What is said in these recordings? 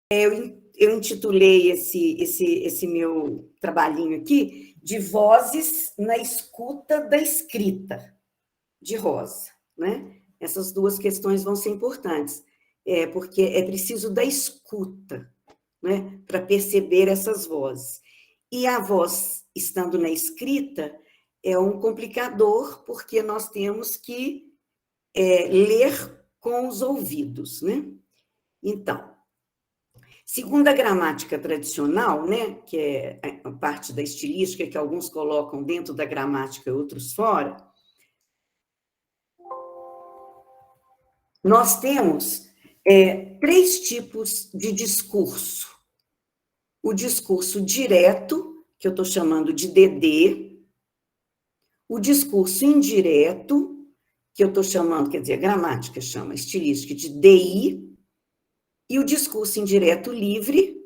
Eu intitulei esse meu trabalhinho aqui de Vozes na Escuta da Escrita, de Rosa, né? Essas duas questões vão ser importantes, porque é preciso da escuta, né, para perceber essas vozes. E a voz, estando na escrita, é um complicador, porque nós temos que ler com os ouvidos, né? Então, segundo a gramática tradicional, né, que é a parte da estilística que alguns colocam dentro da gramática e outros fora, nós temos três tipos de discurso. O discurso direto, que eu estou chamando de DD, o discurso indireto, que eu estou chamando, quer dizer, a gramática chama estilística de DI, e o discurso indireto livre,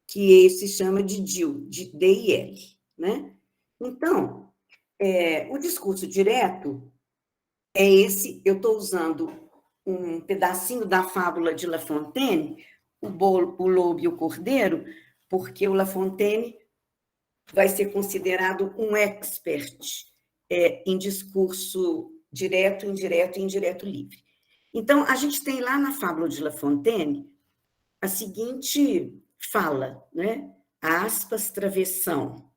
que se chama de DIL, de DIL, né? Então, o discurso direto é esse, eu estou usando um pedacinho da fábula de La Fontaine, o lobo e o cordeiro, porque o La Fontaine vai ser considerado um expert em discurso direto, indireto e indireto livre. Então, a gente tem lá na fábula de La Fontaine a seguinte fala, né? Aspas, travessão.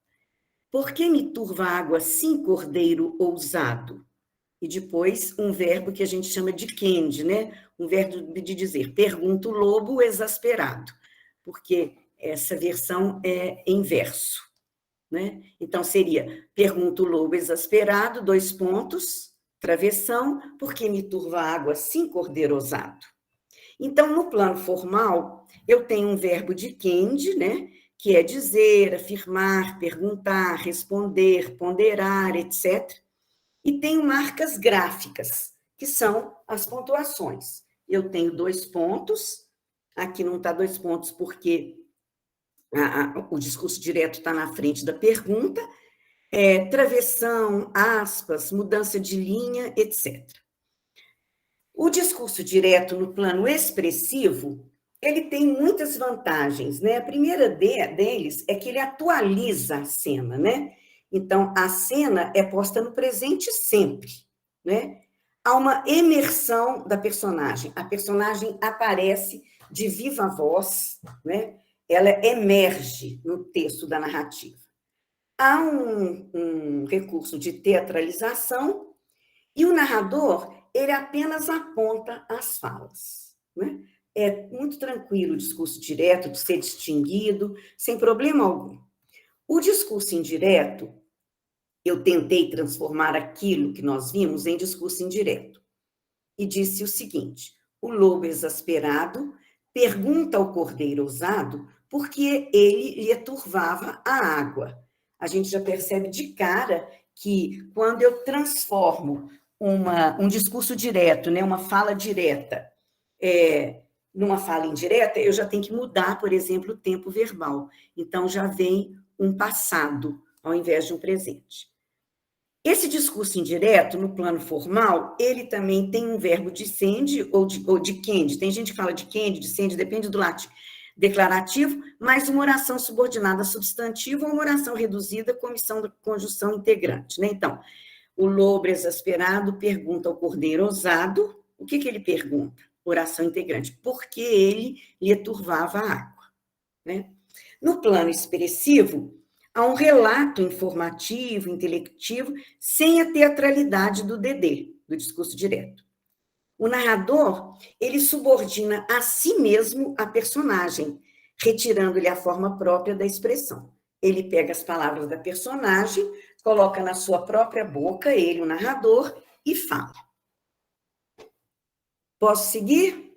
Por que me turva a água assim, cordeiro ousado? E depois um verbo que a gente chama de quende, né? Um verbo de dizer, pergunta o lobo exasperado, porque essa versão é em verso, né? Então seria, pergunta o lobo exasperado, dois pontos, travessão, por que me turva a água assim, cordeiro ousado? Então, no plano formal, eu tenho um verbo de quende, né? Que é dizer, afirmar, perguntar, responder, ponderar, etc. E tenho marcas gráficas, que são as pontuações. Eu tenho 2 pontos, aqui não está 2 pontos porque o discurso direto está na frente da pergunta, travessão, aspas, mudança de linha, etc. O discurso direto no plano expressivo, ele tem muitas vantagens, né? A primeira deles é que ele atualiza a cena, né? Então, a cena é posta no presente sempre, né? Há uma imersão da personagem. A personagem aparece de viva voz, né? Ela emerge no texto da narrativa. Há um recurso de teatralização e o narrador, ele apenas aponta as falas, né? É muito tranquilo o discurso direto, de ser distinguido, sem problema algum. O discurso indireto, eu tentei transformar aquilo que nós vimos em discurso indireto. E disse o seguinte, o lobo exasperado pergunta ao cordeiro ousado por que ele lhe turvava a água. A gente já percebe de cara que quando eu transformo um discurso direto, né, uma fala direta, numa fala indireta, eu já tenho que mudar, por exemplo, o tempo verbal. Então, já vem um passado ao invés de um presente. Esse discurso indireto, no plano formal, ele também tem um verbo de sende ou de quende. Tem gente que fala de quende, de sende, depende do latim. Declarativo, mais uma oração subordinada a substantivo ou uma oração reduzida com omissão da conjunção integrante, né? Então, o lobo exasperado pergunta ao cordeiro ousado, o que ele pergunta? Oração integrante, por que ele lhe turvava a água, né? No plano expressivo, há um relato informativo, intelectivo, sem a teatralidade do DD, do discurso direto. O narrador, ele subordina a si mesmo a personagem, retirando-lhe a forma própria da expressão. Ele pega as palavras da personagem, coloca na sua própria boca, ele, o narrador, e fala. Posso seguir?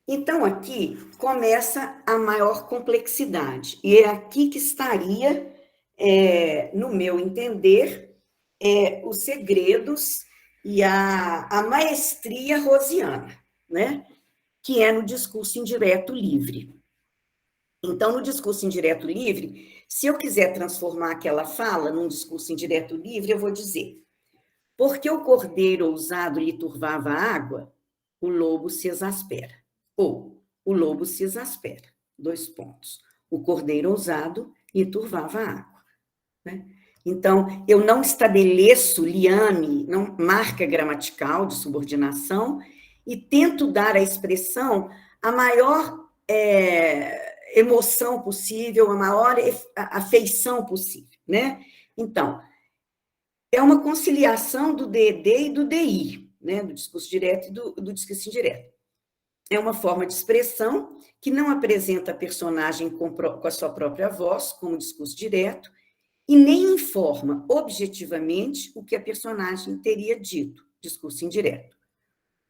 Então, aqui começa a maior complexidade, e é aqui que estaria, no meu entender, os segredos e a maestria rosiana, né? Que é no discurso indireto livre. Então, no discurso indireto livre, se eu quiser transformar aquela fala num discurso indireto livre, eu vou dizer, porque o cordeiro ousado lhe turvava a água, o lobo se exaspera. Ou o lobo se exaspera, 2 pontos. O cordeiro ousado lhe turvava a água. Né? Então, eu não estabeleço liame, não, marca gramatical de subordinação, e tento dar à expressão a maior emoção possível, a maior afeição possível. Né? Então, é uma conciliação do DD e do DI, né? Do discurso direto e do discurso indireto. É uma forma de expressão que não apresenta a personagem com a sua própria voz, como discurso direto, e nem informa objetivamente o que a personagem teria dito, discurso indireto.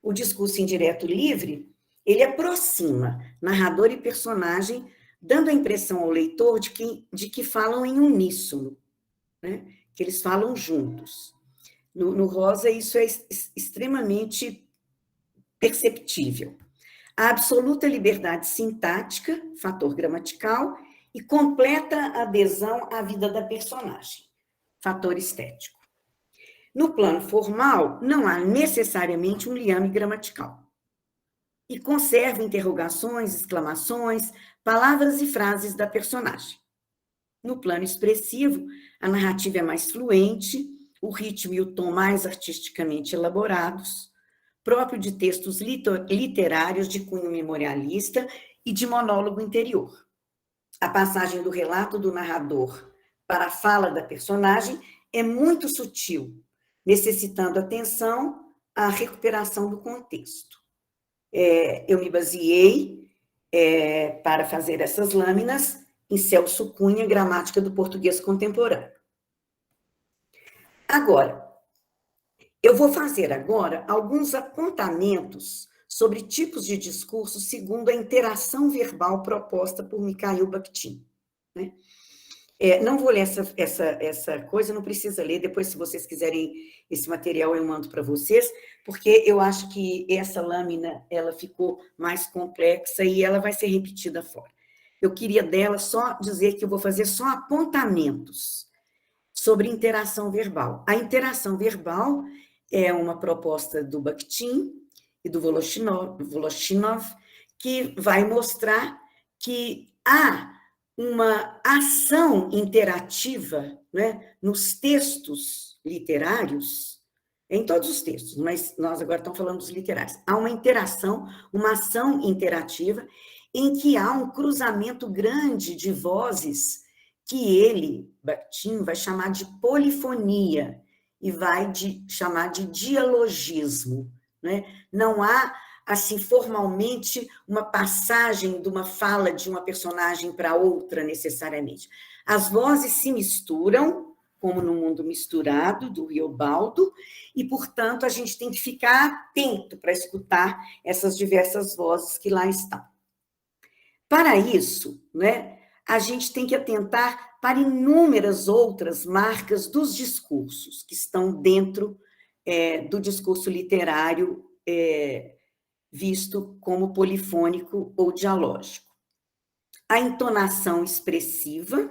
O discurso indireto livre, ele aproxima narrador e personagem, dando a impressão ao leitor de que falam em uníssono, né? Que eles falam juntos. No Rosa, isso é extremamente perceptível. A absoluta liberdade sintática, fator gramatical, e completa adesão à vida da personagem, fator estético. No plano formal, não há necessariamente um liame gramatical. E conserva interrogações, exclamações, palavras e frases da personagem. No plano expressivo, a narrativa é mais fluente, o ritmo e o tom mais artisticamente elaborados, próprio de textos literários de cunho memorialista e de monólogo interior. A passagem do relato do narrador para a fala da personagem é muito sutil, necessitando atenção à recuperação do contexto. Eu me baseei, para fazer essas lâminas, em Celso Cunha, Gramática do Português Contemporâneo. Agora, eu vou fazer agora alguns apontamentos sobre tipos de discurso segundo a interação verbal proposta por Mikhail Bakhtin. Né? Não vou ler essa coisa, não precisa ler, depois, se vocês quiserem esse material, eu mando para vocês, porque eu acho que essa lâmina, ela ficou mais complexa e ela vai ser repetida fora. Eu queria dela só dizer que eu vou fazer só apontamentos sobre interação verbal. A interação verbal é uma proposta do Bakhtin e do Voloshinov, que vai mostrar que há uma ação interativa, né, nos textos literários, em todos os textos, mas nós agora estamos falando dos literários. Há uma interação, uma ação interativa, em que há um cruzamento grande de vozes que ele, Bakhtin, vai chamar de polifonia e vai chamar de dialogismo. Né? Não há, assim, formalmente, uma passagem de uma fala de uma personagem para outra, necessariamente. As vozes se misturam, como no mundo misturado, do Riobaldo, e, portanto, a gente tem que ficar atento para escutar essas diversas vozes que lá estão. Para isso, né, a gente tem que atentar para inúmeras outras marcas dos discursos que estão dentro do discurso literário visto como polifônico ou dialógico. A entonação expressiva,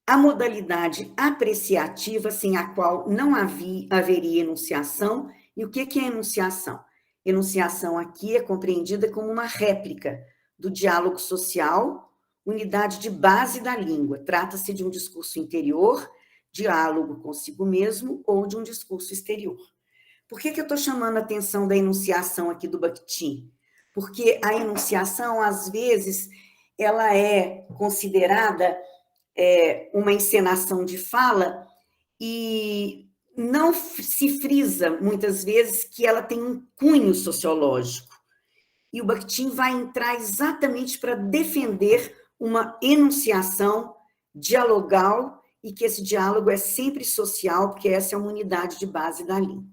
a modalidade apreciativa, sem a qual não haveria enunciação. E o que é enunciação? Enunciação aqui é compreendida como uma réplica do diálogo social, unidade de base da língua. Trata-se de um discurso interior, diálogo consigo mesmo, ou de um discurso exterior. Por que eu estou chamando a atenção da enunciação aqui do Bakhtin? Porque a enunciação, às vezes, ela é considerada uma encenação de fala e não se frisa, muitas vezes, que ela tem um cunho sociológico. E o Bakhtin vai entrar exatamente para defender uma enunciação dialogal e que esse diálogo é sempre social, porque essa é uma unidade de base da língua.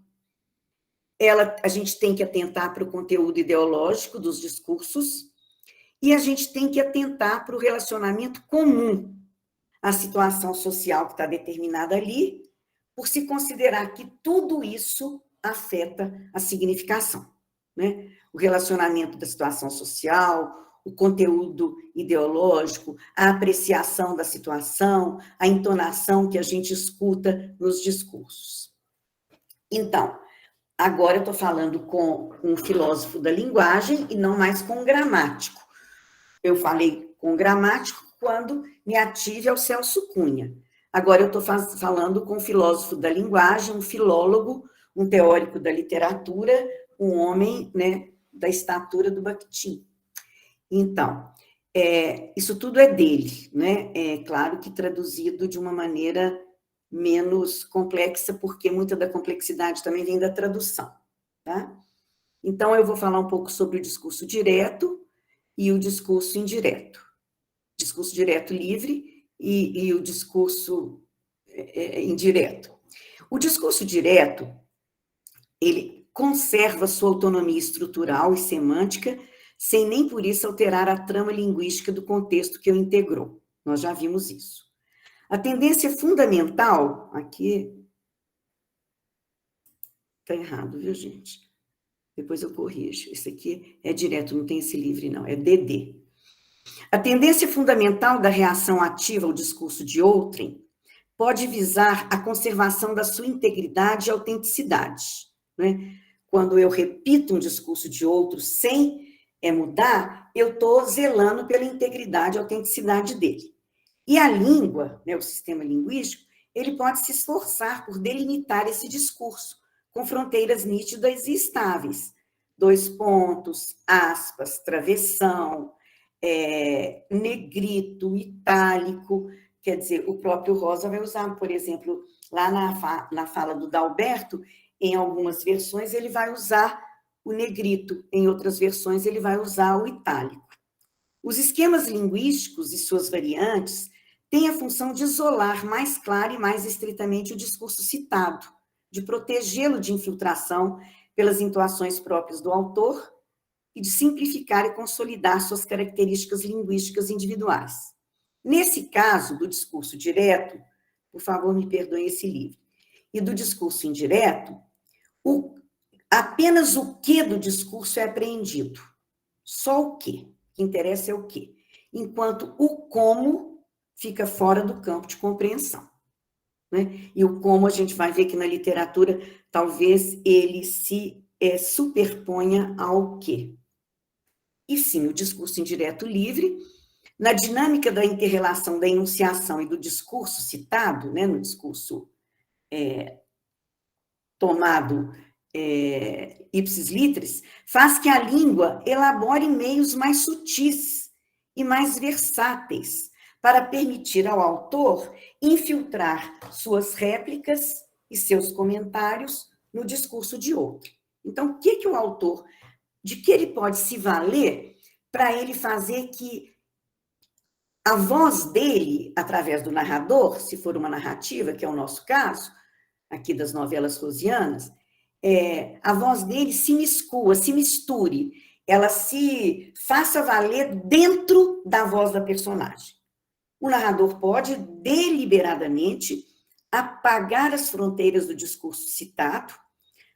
A gente tem que atentar para o conteúdo ideológico dos discursos e a gente tem que atentar para o relacionamento comum à situação social que está determinada ali, por se considerar que tudo isso afeta a significação, né? O relacionamento da situação social, o conteúdo ideológico, a apreciação da situação, a entonação que a gente escuta nos discursos. Então, Agora eu estou falando com um filósofo da linguagem e não mais com um gramático. Eu falei com um gramático quando me ative ao Celso Cunha. Agora eu estou falando com um filósofo da linguagem, um filólogo, um teórico da literatura, um homem, né, da estatura do Bakhtin. Então, isso tudo é dele, né? É claro que traduzido de uma maneira menos complexa, porque muita da complexidade também vem da tradução, tá? Então, eu vou falar um pouco sobre o discurso direto e o discurso indireto. Discurso direto livre e o discurso indireto. O discurso direto, ele conserva sua autonomia estrutural e semântica, sem nem por isso alterar a trama linguística do contexto que o integrou. Nós já vimos isso. A tendência fundamental, aqui está errado, viu, gente? Depois eu corrijo. Esse aqui é direto, não tem esse livre, não, é DD. A tendência fundamental da reação ativa ao discurso de outrem pode visar a conservação da sua integridade e autenticidade, né? Quando eu repito um discurso de outro sem mudar, eu estou zelando pela integridade e autenticidade dele. E a língua, né, o sistema linguístico, ele pode se esforçar por delimitar esse discurso com fronteiras nítidas e estáveis. 2 pontos, aspas, travessão, negrito, itálico. Quer dizer, o próprio Rosa vai usar, por exemplo, lá na fala do Dalberto, em algumas versões ele vai usar o negrito, em outras versões ele vai usar o itálico. Os esquemas linguísticos e suas variantes têm a função de isolar mais claro e mais estritamente o discurso citado, de protegê-lo de infiltração pelas intuações próprias do autor e de simplificar e consolidar suas características linguísticas individuais. Nesse caso do discurso direto, por favor, me perdoem esse livro, e do discurso indireto, apenas o que do discurso é apreendido. Só o que. O que interessa é o que. Enquanto o como fica fora do campo de compreensão. Né? E o como a gente vai ver que na literatura talvez ele se superponha ao que. E sim, o discurso indireto livre, na dinâmica da inter-relação da enunciação e do discurso citado, né, no discurso tomado ipsis literis, faz que a língua elabore meios mais sutis e mais versáteis para permitir ao autor infiltrar suas réplicas e seus comentários no discurso de outro. Então, o que o autor, de que ele pode se valer para ele fazer que a voz dele, através do narrador, se for uma narrativa, que é o nosso caso, aqui das novelas rosianas, a voz dele se miscua, se misture, ela se faça valer dentro da voz da personagem. O narrador pode, deliberadamente, apagar as fronteiras do discurso citado,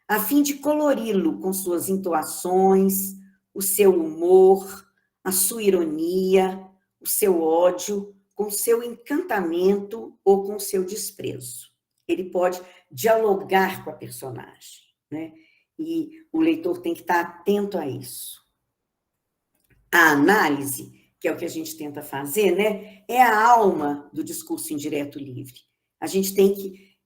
a fim de colori-lo com suas intuações, o seu humor, a sua ironia, o seu ódio, com o seu encantamento ou com o seu desprezo. Ele pode dialogar com a personagem, né? E o leitor tem que estar atento a isso. A análise, que é o que a gente tenta fazer, né, é a alma do discurso indireto livre. A gente tem que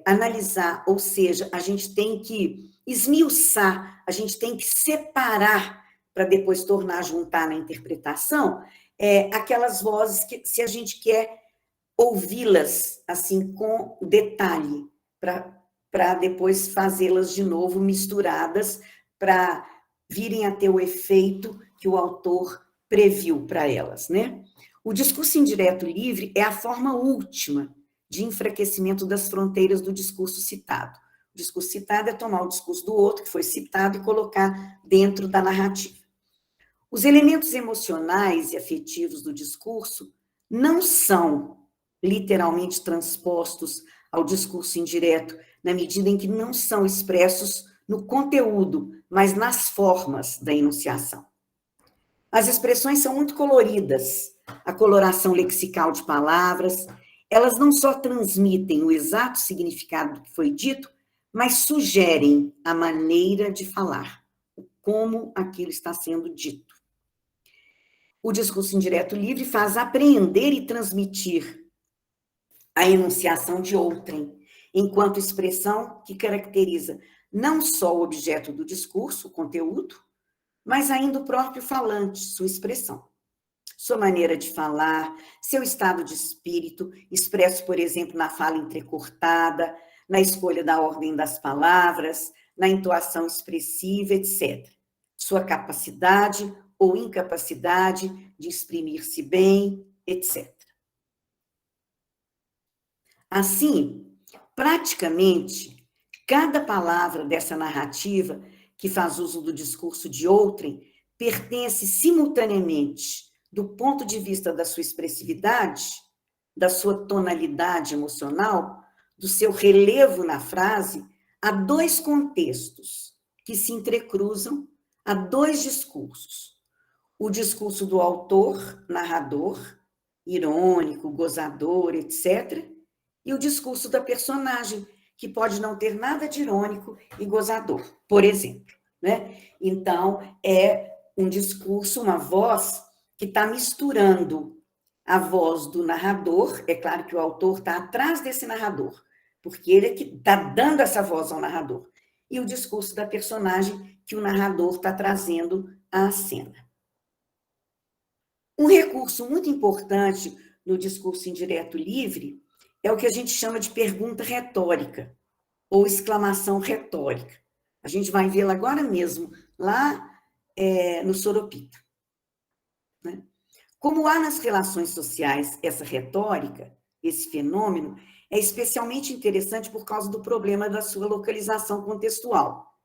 analisar, ou seja, a gente tem que esmiuçar, a gente tem que separar para depois juntar na interpretação aquelas vozes que, se a gente quer ouvi-las assim com detalhe, para depois fazê-las de novo misturadas, para virem a ter o efeito que o autor previu para elas, né? O discurso indireto livre é a forma última de enfraquecimento das fronteiras do discurso citado. O discurso citado é tomar o discurso do outro, que foi citado, e colocar dentro da narrativa. Os elementos emocionais e afetivos do discurso não são literalmente transpostos ao discurso indireto, na medida em que não são expressos no conteúdo, mas nas formas da enunciação. As expressões são muito coloridas, a coloração lexical de palavras, elas não só transmitem o exato significado do que foi dito, mas sugerem a maneira de falar, como aquilo está sendo dito. O discurso indireto livre faz apreender e transmitir a enunciação de outrem, enquanto expressão que caracteriza não só o objeto do discurso, o conteúdo, mas ainda o próprio falante, sua expressão. Sua maneira de falar, seu estado de espírito, expresso, por exemplo, na fala entrecortada, na escolha da ordem das palavras, na entoação expressiva, etc. Sua capacidade ou incapacidade de exprimir-se bem, etc. Assim, praticamente, cada palavra dessa narrativa que faz uso do discurso de outrem pertence simultaneamente, do ponto de vista da sua expressividade, da sua tonalidade emocional, do seu relevo na frase, a dois contextos que se entrecruzam, a dois discursos. O discurso do autor, narrador, irônico, gozador, etc., e o discurso da personagem, que pode não ter nada de irônico e gozador, por exemplo, né? Então, é um discurso, uma voz que está misturando a voz do narrador, é claro que o autor está atrás desse narrador, porque ele é que está dando essa voz ao narrador, e o discurso da personagem que o narrador está trazendo à cena. Um recurso muito importante no discurso indireto livre é o que a gente chama de pergunta retórica, ou exclamação retórica. A gente vai vê-la agora mesmo, lá no Soropita. Né? Como há nas relações sociais essa retórica, esse fenômeno, é especialmente interessante por causa do problema da sua localização contextual.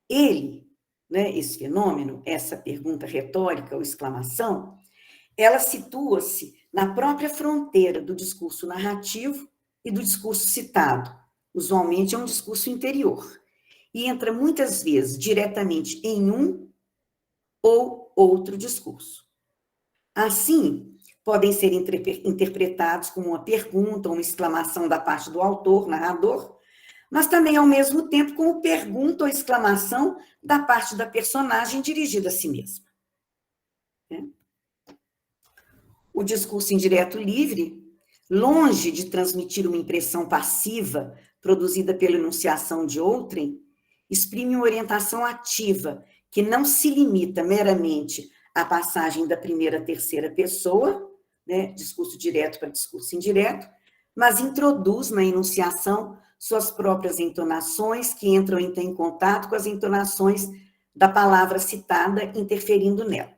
Ele, né, esse fenômeno, essa pergunta retórica ou exclamação, ela situa-se na própria fronteira do discurso narrativo e do discurso citado. Usualmente é um discurso interior. E entra muitas vezes diretamente em um ou outro discurso. Assim, podem ser interpretados como uma pergunta, uma exclamação da parte do autor, narrador, mas também, ao mesmo tempo, como pergunta ou exclamação da parte da personagem dirigida a si mesma. O discurso indireto livre, longe de transmitir uma impressão passiva produzida pela enunciação de outrem, exprime uma orientação ativa que não se limita meramente à passagem da primeira à terceira pessoa, né, discurso direto para discurso indireto, mas introduz na enunciação suas próprias entonações que entram então em contato com as entonações da palavra citada, interferindo nela.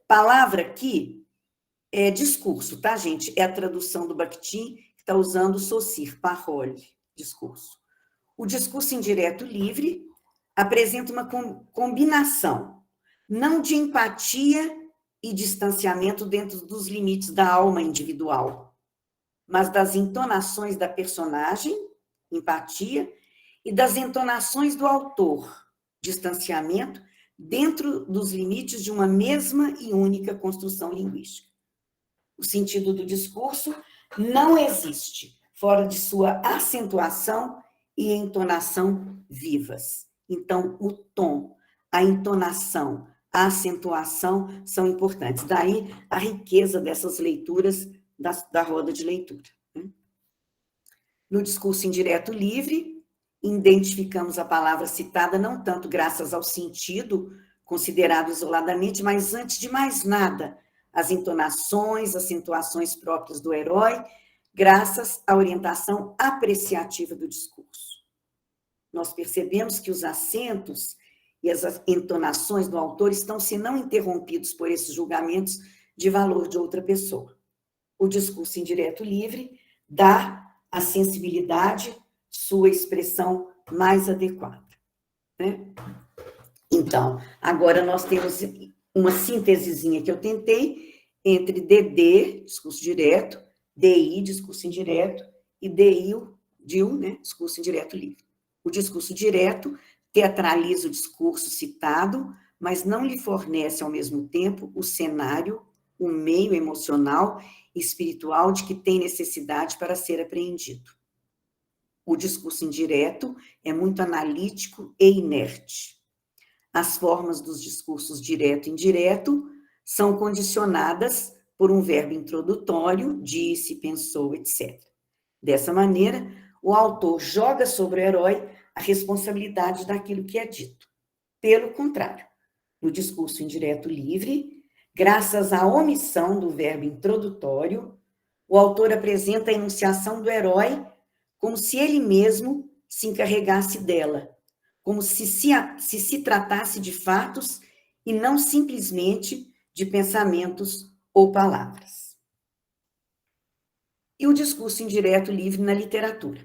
Palavra aqui é discurso, tá, gente? É a tradução do Bakhtin, que está usando Saussure, parole, discurso. O discurso indireto livre apresenta uma combinação, não de empatia e distanciamento dentro dos limites da alma individual, mas das entonações da personagem, empatia, e das entonações do autor, distanciamento, dentro dos limites de uma mesma e única construção linguística. O sentido do discurso não existe fora de sua acentuação e entonação vivas. Então, o tom, a entonação, a acentuação são importantes. Daí a riqueza dessas leituras da roda de leitura. No discurso indireto livre, identificamos a palavra citada não tanto graças ao sentido considerado isoladamente, mas antes de mais nada, as entonações, acentuações próprias do herói, graças à orientação apreciativa do discurso. Nós percebemos que os acentos e as entonações do autor estão, se não interrompidos por esses julgamentos de valor de outra pessoa. O discurso indireto livre dá à sensibilidade sua expressão mais adequada. Né? Então, agora nós temos uma síntesezinha que eu tentei entre DD, discurso direto, DI, discurso indireto, e DIL, né, discurso indireto livre. O discurso direto teatraliza o discurso citado, mas não lhe fornece, ao mesmo tempo, o cenário, o meio emocional e espiritual de que tem necessidade para ser apreendido. O discurso indireto é muito analítico e inerte. As formas dos discursos direto e indireto são condicionadas por um verbo introdutório, disse, pensou, etc. Dessa maneira, o autor joga sobre o herói a responsabilidade daquilo que é dito. Pelo contrário, no discurso indireto livre, graças à omissão do verbo introdutório, o autor apresenta a enunciação do herói como se ele mesmo se encarregasse dela, como se tratasse de fatos e não simplesmente de pensamentos ou palavras. E o discurso indireto livre na literatura.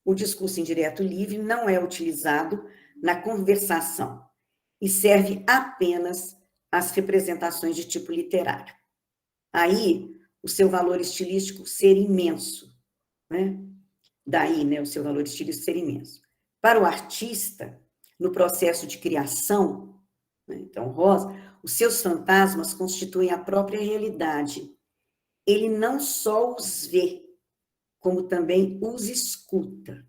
O discurso indireto livre não é utilizado na conversação e serve apenas às representações de tipo literário. Aí, o seu valor estilístico ser imenso, né? Daí, né, o seu valor estilístico ser imenso. Para o artista, no processo de criação, né, então, Rosa, os seus fantasmas constituem a própria realidade. Ele não só os vê, como também os escuta.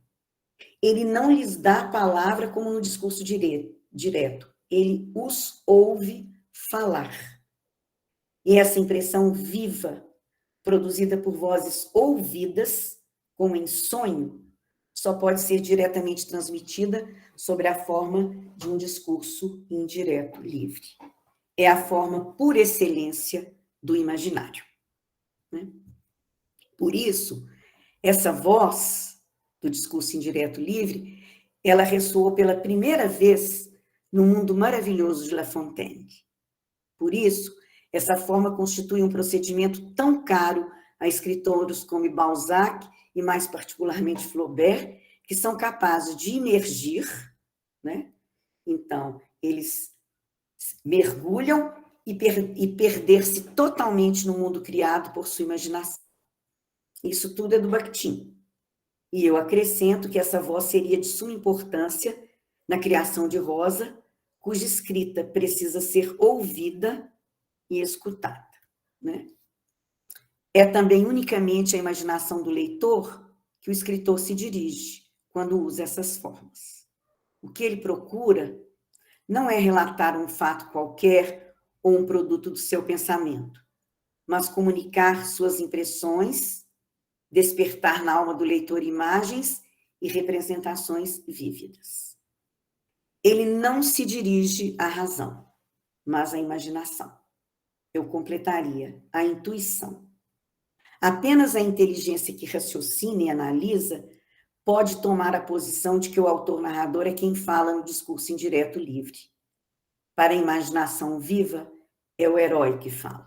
Ele não lhes dá a palavra como no discurso direto. Ele os ouve falar. E essa impressão viva, produzida por vozes ouvidas, como em sonho, só pode ser diretamente transmitida sobre a forma de um discurso indireto livre. É a forma por excelência do imaginário, né? Por isso, essa voz do discurso indireto livre, ela ressoou pela primeira vez no mundo maravilhoso de La Fontaine. Por isso, essa forma constitui um procedimento tão caro a escritores como Balzac e, mais particularmente, Flaubert, que são capazes de imergir, né? Então, eles mergulham e perder-se totalmente no mundo criado por sua imaginação. Isso tudo é do Bakhtin. E eu acrescento que essa voz seria de suma importância na criação de Rosa, cuja escrita precisa ser ouvida e escutada, né? É também unicamente a imaginação do leitor que o escritor se dirige quando usa essas formas. O que ele procura não é relatar um fato qualquer ou um produto do seu pensamento, mas comunicar suas impressões, despertar na alma do leitor imagens e representações vívidas. Ele não se dirige à razão, mas à imaginação. Eu completaria a intuição. Apenas a inteligência que raciocina e analisa pode tomar a posição de que o autor-narrador é quem fala no discurso indireto livre. Para a imaginação viva, é o herói que fala.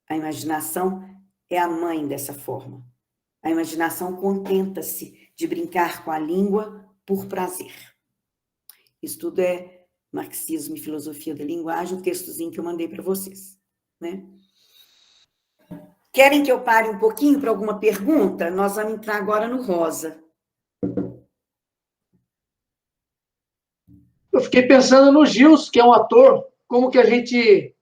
A imaginação é a mãe dessa forma. A imaginação contenta-se de brincar com a língua por prazer. Isso tudo é Marxismo e Filosofia da Linguagem, um textozinho que eu mandei para vocês, né? Querem que eu pare um pouquinho para alguma pergunta? Nós vamos entrar agora no Rosa. Eu fiquei pensando no Gilson, que é um ator, como que a gente...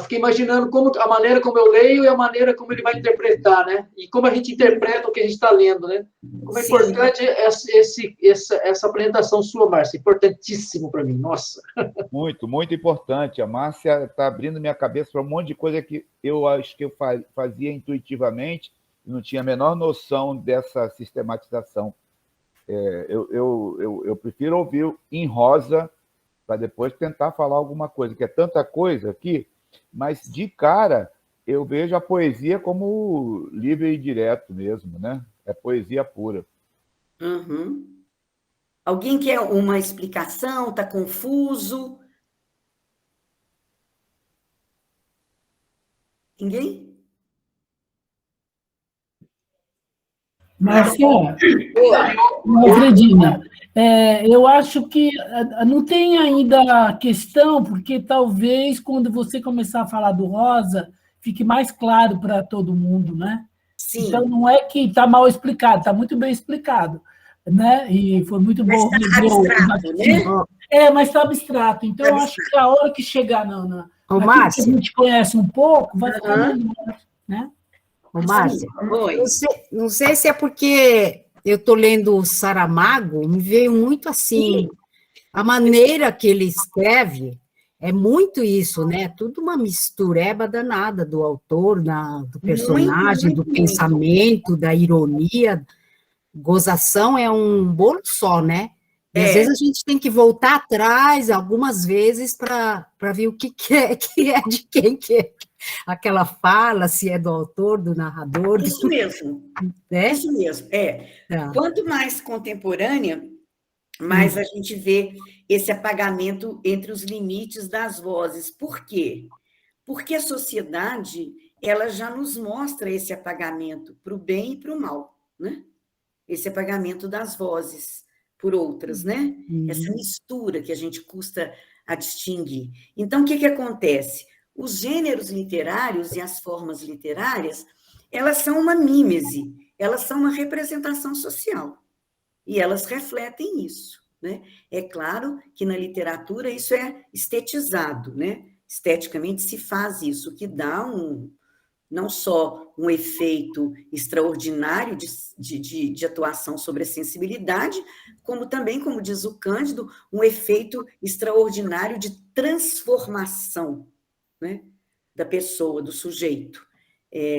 fiquei imaginando a maneira como eu leio e a maneira como ele vai interpretar, né? E como a gente interpreta o que a gente está lendo, né? Como é importante essa apresentação sua, Márcia. Importantíssimo para mim, nossa. Muito, muito importante. A Márcia está abrindo minha cabeça para um monte de coisa que eu acho que eu fazia intuitivamente e não tinha a menor noção dessa sistematização. Eu prefiro ouvir em Rosa para depois tentar falar alguma coisa, que é tanta coisa aqui, mas de cara eu vejo a poesia como livre e direto mesmo, né? É poesia pura. Uhum. Alguém quer uma explicação? Está confuso? Ninguém? Marcela, Fredina, eu acho que não tem ainda a questão, porque talvez quando você começar a falar do Rosa, fique mais claro para todo mundo, né? Sim. Então, não é que está mal explicado, está muito bem explicado, né? E foi muito bom. Mas está abstrato, né? Mas está abstrato. Então, eu acho que a hora que chegar naquilo que a gente conhece um pouco, vai ficar melhor, né? Ô, Márcia, não sei se é porque eu estou lendo o Saramago, me veio muito assim, a maneira que ele escreve é muito isso, né? Tudo uma mistureba danada do autor, do personagem, do pensamento, da ironia. Gozação é um bolo só, né? E às vezes a gente tem que voltar atrás algumas vezes para ver o que é de quem que é aquela fala, se é do autor, do narrador. Isso mesmo. Né? Isso mesmo. Quanto mais contemporânea, mais a gente vê esse apagamento entre os limites das vozes. Por quê? Porque a sociedade, ela já nos mostra esse apagamento para o bem e para o mal, né? Esse apagamento das vozes por outras, né? Essa mistura que a gente custa a distinguir. Então, o que acontece? Os gêneros literários e as formas literárias, elas são uma mímese, elas são uma representação social, e elas refletem isso, né? É claro que na literatura isso é estetizado, né? Esteticamente se faz isso, o que dá não só um efeito extraordinário de atuação sobre a sensibilidade, como também, como diz o Cândido, um efeito extraordinário de transformação, né, da pessoa, do sujeito,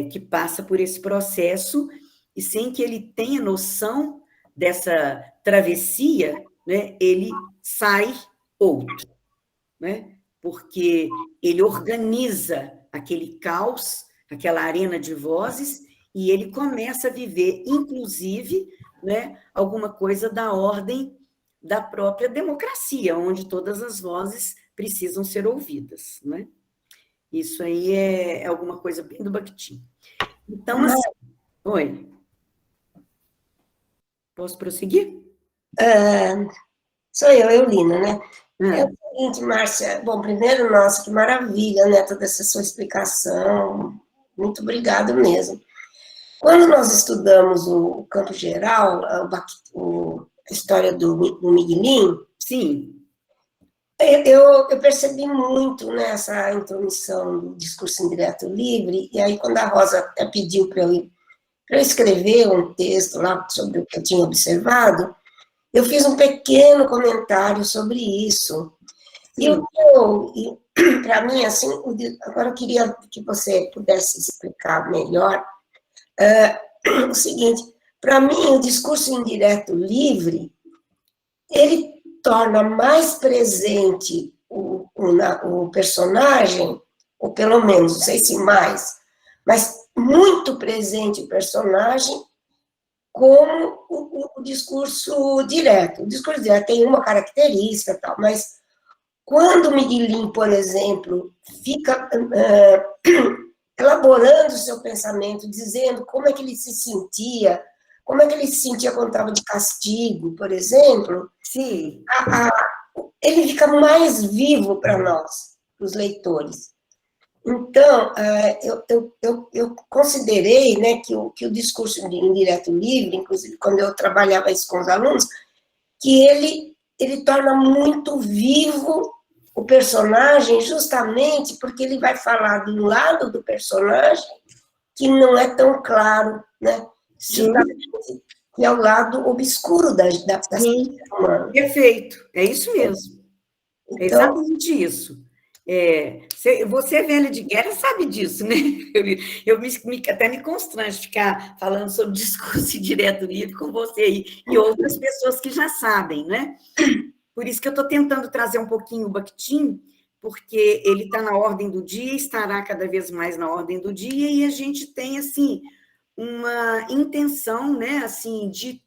que passa por esse processo e sem que ele tenha noção dessa travessia, né, ele sai outro, né, porque ele organiza aquele caos, aquela arena de vozes, e ele começa a viver, inclusive, né, alguma coisa da ordem da própria democracia, onde todas as vozes precisam ser ouvidas, né? Isso aí é alguma coisa bem do Bakhtin. Então, assim... Oi. Posso prosseguir? Sou eu, Eulina, né? É o seguinte, Márcia. Bom, primeiro, nossa, que maravilha, né? Toda essa sua explicação. Muito obrigada mesmo. Quando nós estudamos o Campo Geral, a história do Miguelin, sim, eu percebi muito nessa intromissão do discurso indireto livre, e aí quando a Rosa até pediu para eu escrever um texto lá sobre o que eu tinha observado, eu fiz um pequeno comentário sobre isso. Sim. E para mim, assim, agora eu queria que você pudesse explicar melhor o seguinte: para mim, o discurso indireto livre, ele torna mais presente o personagem, ou pelo menos, não sei se mais, mas muito presente o personagem, como o discurso direto. O discurso direto tem uma característica, tal, mas quando o Miguelin, por exemplo, fica elaborando o seu pensamento, dizendo como é que ele se sentia quando estava de castigo, por exemplo, sim, ele fica mais vivo para nós, para os leitores. Então, eu considerei, né, que o discurso indireto livre, inclusive quando eu trabalhava isso com os alunos, que ele torna muito vivo o personagem, justamente porque ele vai falar do lado do personagem que não é tão claro, né? Que é o lado obscuro da sim, humana. Perfeito, é isso mesmo. Então, é exatamente isso. Você é velha de guerra, sabe disso, né? Eu até me constrange ficar falando sobre discurso direto livre com você e outras pessoas que já sabem, né? Por isso que eu estou tentando trazer um pouquinho o Bakhtin, porque ele está na ordem do dia, estará cada vez mais na ordem do dia, e a gente tem, assim, uma intenção, né, assim, de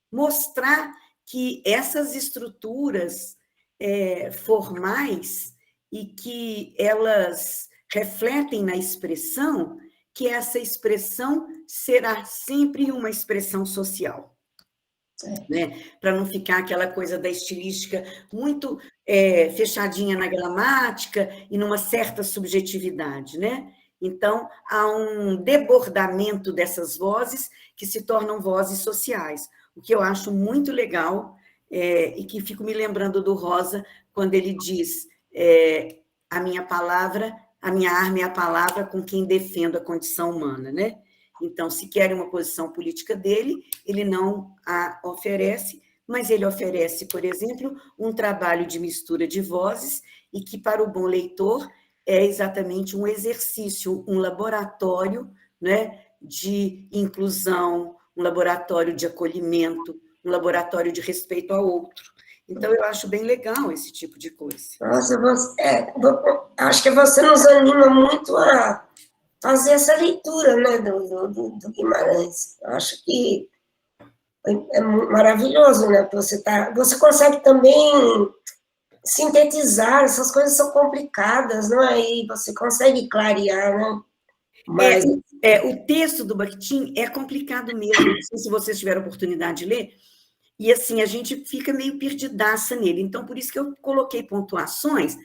mostrar que essas estruturas formais e que elas refletem na expressão, que essa expressão será sempre uma expressão social. Né? Para não ficar aquela coisa da estilística muito fechadinha na gramática e numa certa subjetividade, né? Então, há um debordamento dessas vozes que se tornam vozes sociais, o que eu acho muito legal e que fico me lembrando do Rosa, quando ele diz a minha arma é a palavra com quem defendo a condição humana, né? Então, se querem uma posição política dele, ele não a oferece, mas ele oferece, por exemplo, um trabalho de mistura de vozes e que, para o bom leitor, é exatamente um exercício, um laboratório, né, de inclusão, um laboratório de acolhimento, um laboratório de respeito ao outro. Então, eu acho bem legal esse tipo de coisa. Nossa, acho que você nos anima muito a fazer essa leitura, né, do Guimarães. Eu acho que é maravilhoso, né? Você consegue também sintetizar, essas coisas são complicadas, não é? E você consegue clarear, né? Mas... o texto do Bakhtin é complicado mesmo, não sei se vocês tiveram oportunidade de ler, e assim, a gente fica meio perdidaça nele, então por isso que eu coloquei pontuações,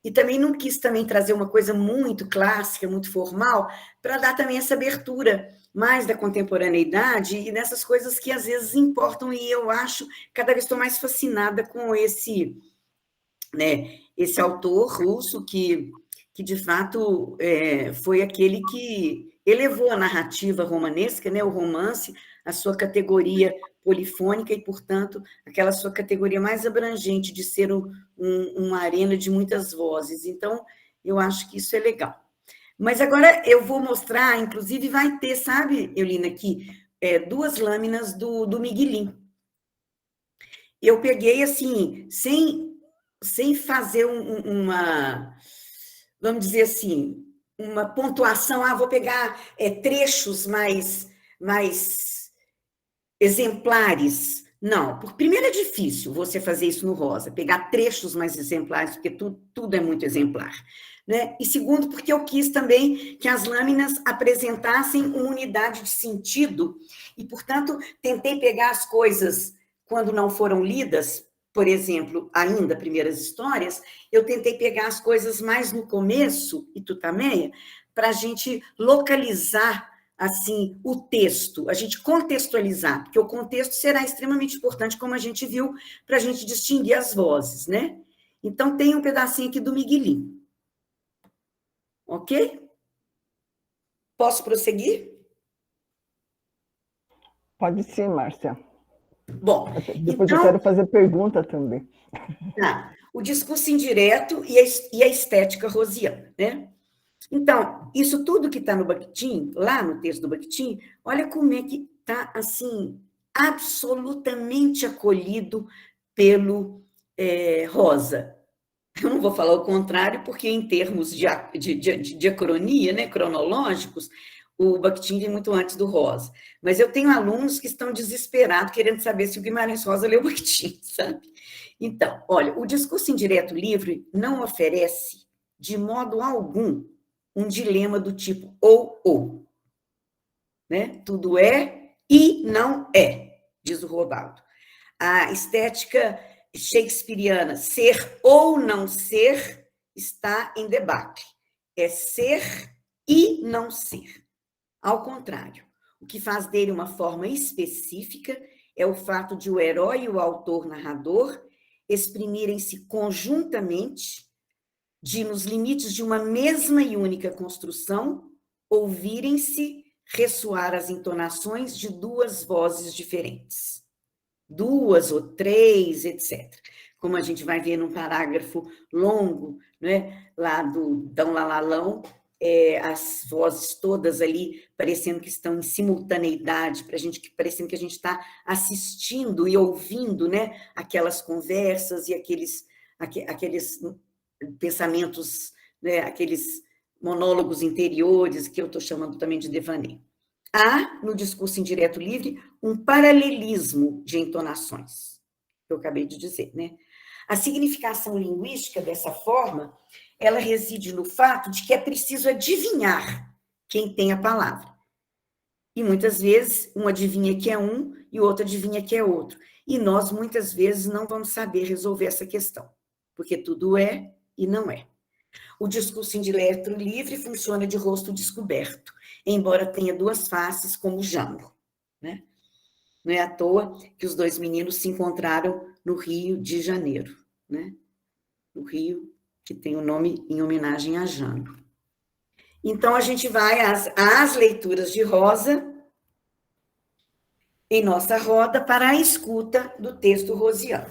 e também não quis também trazer uma coisa muito clássica, muito formal, para dar também essa abertura mais da contemporaneidade e dessas coisas que às vezes importam, e eu acho, cada vez estou mais fascinada com esse, né, esse autor russo que de fato foi aquele que elevou a narrativa romanesca, né, o romance, a sua categoria polifônica e, portanto, aquela sua categoria mais abrangente de ser uma arena de muitas vozes. Então, eu acho que isso é legal. Mas agora eu vou mostrar, inclusive vai ter, sabe, Eulina, aqui, 2 lâminas do Miguelin. Eu peguei, assim, sem fazer uma, vamos dizer assim, uma pontuação, vou pegar trechos mais exemplares. Não, porque primeiro é difícil você fazer isso no rosa, pegar trechos mais exemplares, porque tudo é muito exemplar. Né? E segundo, porque eu quis também que as lâminas apresentassem uma unidade de sentido, e, portanto, tentei pegar as coisas quando não foram lidas, por exemplo, ainda primeiras histórias, eu tentei pegar as coisas mais no começo, e Tutameia, para a gente localizar assim, o texto, a gente contextualizar, porque o contexto será extremamente importante, como a gente viu, para a gente distinguir as vozes, né? Então, tem um pedacinho aqui do Miguelin. Ok? Posso prosseguir? Pode sim, Márcia. Bom, depois eu quero fazer pergunta também. Tá. O discurso indireto e a estética rosiana, né? Então, isso tudo que está no Bakhtin, lá no texto do Bakhtin, olha como é que está, assim, absolutamente acolhido pelo Rosa. Eu não vou falar o contrário, porque em termos de diacronia, né, cronológicos, o Bakhtin vem muito antes do Rosa. Mas eu tenho alunos que estão desesperados, querendo saber se o Guimarães Rosa leu o Bakhtin, sabe? Então, olha, o discurso indireto livre não oferece, de modo algum, um dilema do tipo ou, né? Tudo é e não é, diz o Robaldo. A estética shakespeariana, ser ou não ser, está em debate. É ser e não ser. Ao contrário, o que faz dele uma forma específica é o fato de o herói e o autor-narrador exprimirem-se conjuntamente, nos limites de uma mesma e única construção, ouvirem-se ressoar as entonações de 2 vozes diferentes. 2 ou 3, etc. Como a gente vai ver num parágrafo longo, né, lá do Dão Lalalão, as vozes todas ali parecendo que estão em simultaneidade, parecendo que a gente está assistindo e ouvindo, né, aquelas conversas e aqueles pensamentos, né, aqueles monólogos interiores, que eu estou chamando também de devaneio. Há, no discurso indireto livre, um paralelismo de entonações, que eu acabei de dizer, né? A significação linguística dessa forma, ela reside no fato de que é preciso adivinhar quem tem a palavra. E muitas vezes, um adivinha que é um e o outro adivinha que é outro. E nós, muitas vezes, não vamos saber resolver essa questão, porque tudo é e não é. O discurso indireto livre funciona de rosto descoberto, embora tenha 2 faces como Jango, né? Não é à toa que os 2 meninos se encontraram no Rio de Janeiro, né? No Rio, que tem o nome em homenagem a Jango. Então, a gente vai às leituras de Rosa, em nossa roda, para a escuta do texto rosiano,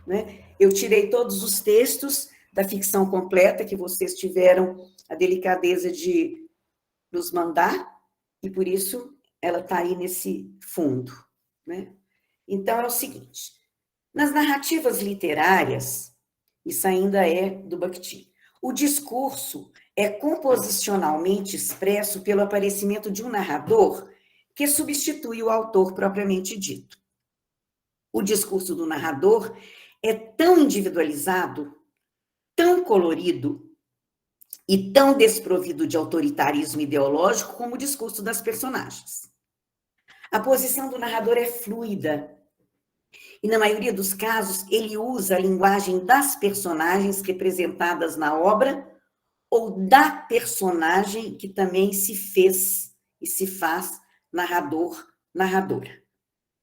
né? Eu tirei todos os textos da ficção completa que vocês tiveram a delicadeza de nos mandar, e por isso ela está aí nesse fundo, né? Então, é o seguinte, nas narrativas literárias, isso ainda é do Bakhtin, o discurso é composicionalmente expresso pelo aparecimento de um narrador que substitui o autor propriamente dito. O discurso do narrador é tão individualizado, tão colorido e tão desprovido de autoritarismo ideológico como o discurso das personagens. A posição do narrador é fluida e, na maioria dos casos, ele usa a linguagem das personagens representadas na obra ou da personagem que também se fez e se faz narrador, narradora.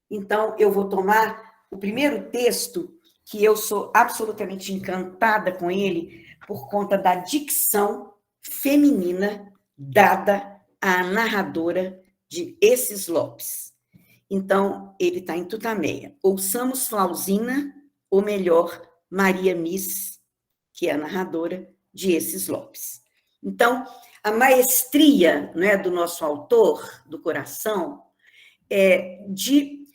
Então, eu vou tomar o primeiro texto, que eu sou absolutamente encantada com ele, por conta da dicção feminina dada à narradora de Esses Lopes. Então, ele está em Tutameia. Ouçamos Flauzina, ou melhor, Maria Miss, que é a narradora de Esses Lopes. Então, a maestria, né, do nosso autor, do coração, é de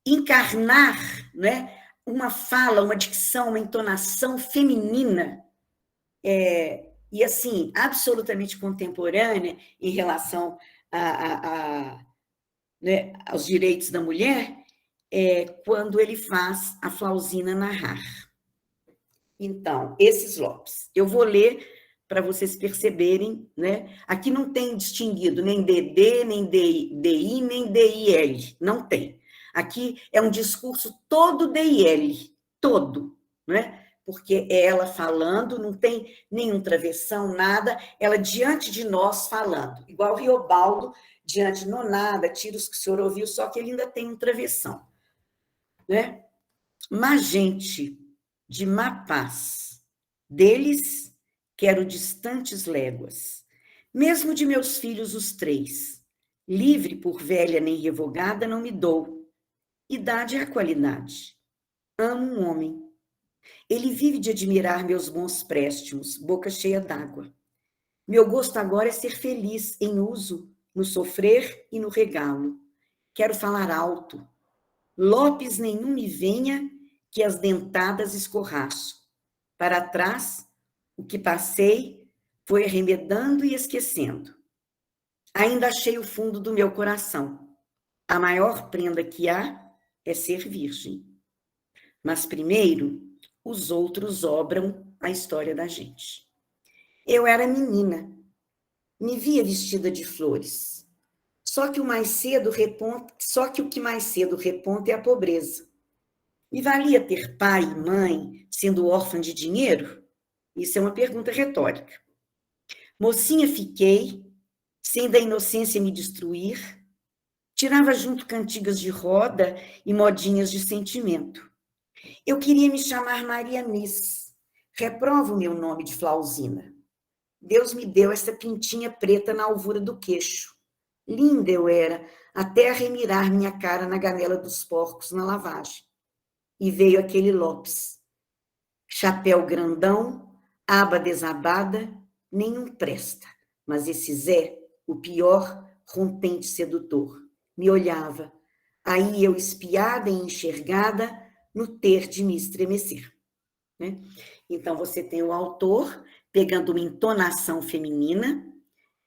encarnar, né, uma fala, uma dicção, uma entonação feminina, e assim, absolutamente contemporânea em relação né, aos direitos da mulher, quando ele faz a Flauzina narrar. Então, Esses Lopes. Eu vou ler para vocês perceberem, né? Aqui não tem distinguido nem DD, nem DI, nem DIL. Não tem. Aqui é um discurso todo DIL, todo, né? Porque é ela falando, não tem nenhum travessão, nada, ela diante de nós falando, igual o Riobaldo, diante de nada, tira os que o senhor ouviu, só que ele ainda tem um travessão, né? Mas, gente, de má paz, deles quero distantes léguas, mesmo de meus filhos os 3, livre por velha nem revogada não me dou, idade é a qualidade, amo um homem, ele vive de admirar meus bons préstimos, boca cheia d'água, meu gosto agora é ser feliz em uso, no sofrer e no regalo, quero falar alto, Lopes nenhum me venha que as dentadas escorraço. Para trás, o que passei foi arremedando e esquecendo. Ainda achei o fundo do meu coração. A maior prenda que há é ser virgem. Mas primeiro, os outros obram a história da gente. Eu era menina, me via vestida de flores. Só que o que mais cedo reponta é a pobreza. Me valia ter pai e mãe sendo órfã de dinheiro? Isso é uma pergunta retórica. Mocinha fiquei, sem da inocência me destruir, tirava junto cantigas de roda e modinhas de sentimento. Eu queria me chamar Maria Miss, reprovo o meu nome de Flauzina. Deus me deu essa pintinha preta na alvura do queixo. Linda eu era, até a remirar minha cara na ganela dos porcos na lavagem. E veio aquele Lopes. Chapéu grandão, aba desabada, nenhum presta. Mas esse Zé, o pior, rompente sedutor, me olhava. Aí eu espiada e enxergada no ter de me estremecer. Né? Então, você tem o autor pegando uma entonação feminina,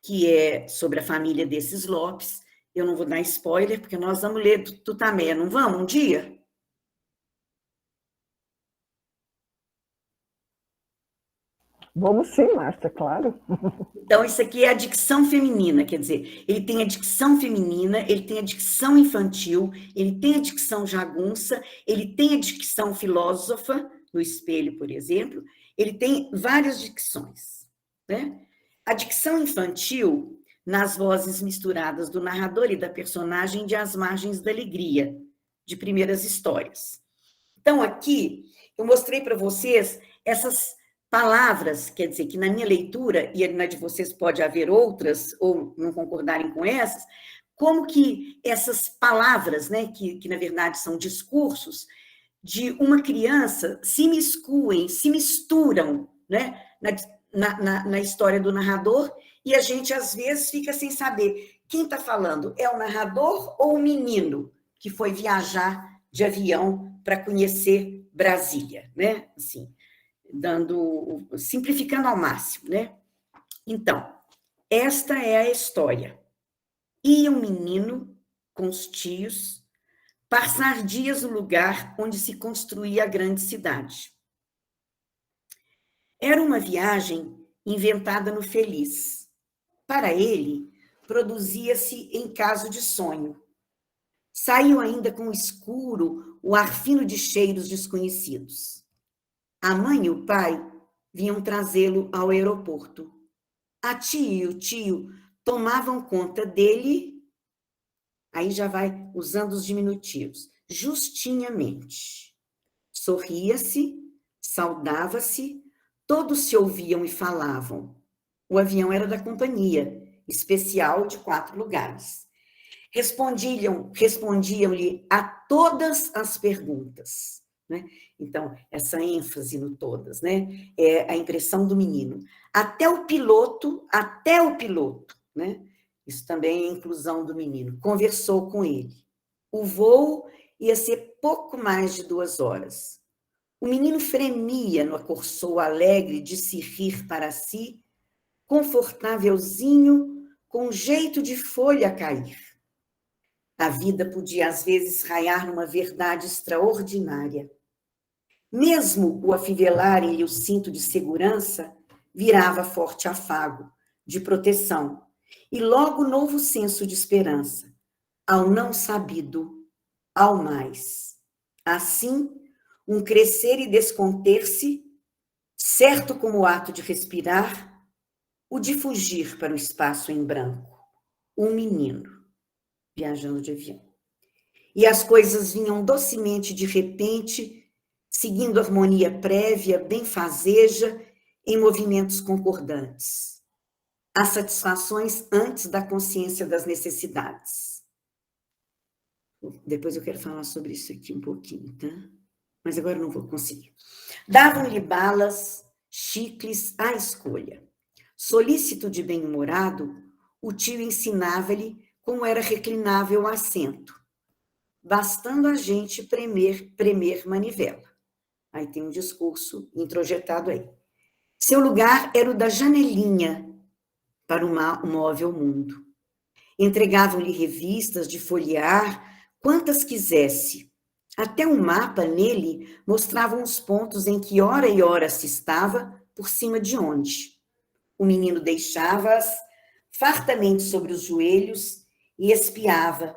que é sobre a família desses Lopes. Eu não vou dar spoiler, porque nós vamos ler Tutameia, não vamos um dia? Vamos sim, Márcia, claro. Então, isso aqui é a dicção feminina, quer dizer, ele tem a dicção feminina, ele tem a dicção infantil, ele tem a dicção jagunça, ele tem a dicção filósofa, no Espelho, por exemplo, ele tem várias dicções, né? A dicção infantil, nas vozes misturadas do narrador e da personagem de As Margens da Alegria, de Primeiras Histórias. Então, aqui, eu mostrei para vocês essas palavras, quer dizer, que na minha leitura, e na de vocês pode haver outras, ou não concordarem com essas, como que essas palavras, né, que na verdade são discursos, de uma criança se miscuem, se misturam, né, na história do narrador, e a gente, às vezes, fica sem saber quem está falando, é o narrador ou o menino que foi viajar de avião para conhecer Brasília, né? Assim, simplificando ao máximo, né? Então, esta é a história. Ia um menino com os tios passar dias no lugar onde se construía a grande cidade. Era uma viagem inventada no Feliz. Para ele, produzia-se em caso de sonho. Saiu ainda com o escuro, o ar fino de cheiros desconhecidos. A mãe e o pai vinham trazê-lo ao aeroporto. A tia e o tio tomavam conta dele, aí já vai usando os diminutivos, justinhamente. Sorria-se, saudava-se, todos se ouviam e falavam. O avião era da companhia, especial de 4 lugares. Respondiam-lhe a todas as perguntas, né? Então, essa ênfase no todas, né? É a impressão do menino. Até o piloto, né? Isso também é a inclusão do menino. Conversou com ele. O voo ia ser pouco mais de 2 horas. O menino fremia no acorsou alegre de se rir para si, confortávelzinho, com jeito de folha a cair. A vida podia, às vezes, raiar numa verdade extraordinária. Mesmo o afivelarem-lhe o cinto de segurança, virava forte afago, de proteção, e logo novo senso de esperança, ao não sabido, ao mais. Assim, um crescer e desconter-se, certo como o ato de respirar, o de fugir para o espaço em branco. Um menino viajando de avião. E as coisas vinham docemente de repente, seguindo harmonia prévia, benfazeja, em movimentos concordantes. As satisfações antes da consciência das necessidades. Depois eu quero falar sobre isso aqui um pouquinho, tá? Mas agora não vou conseguir. Davam-lhe balas, chicles à escolha. Solícito de bem-humorado, o tio ensinava-lhe como era reclinável o assento, bastando a gente premer manivela. Aí tem um discurso introjetado aí. Seu lugar era o da janelinha para o móvel mundo. Entregavam-lhe revistas de folhear, quantas quisesse. Até um mapa nele mostravam os pontos em que hora e hora se estava, por cima de onde. O menino deixava-as fartamente sobre os joelhos e espiava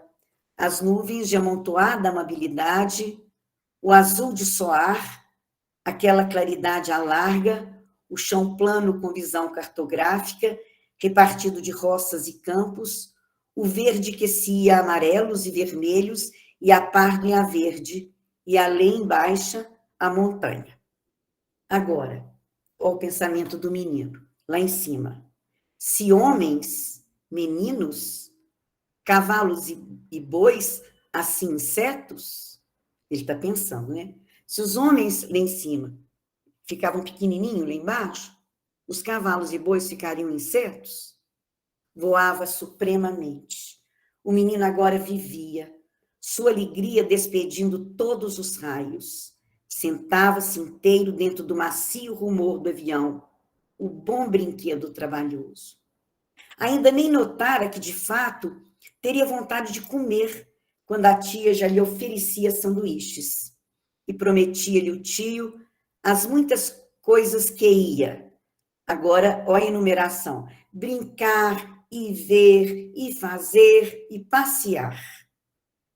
as nuvens de amontoada amabilidade, o azul de soar, aquela claridade à larga, o chão plano com visão cartográfica, repartido de roças e campos, o verde que se ia a amarelos e vermelhos e a pardo e a verde, e além baixa a montanha. Agora, o pensamento do menino, lá em cima. Se homens, meninos, cavalos e bois, assim insetos, ele está pensando, né? Se os homens lá em cima ficavam pequenininhos lá embaixo, os cavalos e bois ficariam insetos, voava supremamente. O menino agora vivia, sua alegria despedindo todos os raios. Sentava-se inteiro dentro do macio rumor do avião, o bom brinquedo trabalhoso. Ainda nem notara que, de fato, teria vontade de comer quando a tia já lhe oferecia sanduíches e prometia-lhe o tio as muitas coisas que ia. Agora, olha a enumeração: brincar, e ver, e fazer, e passear.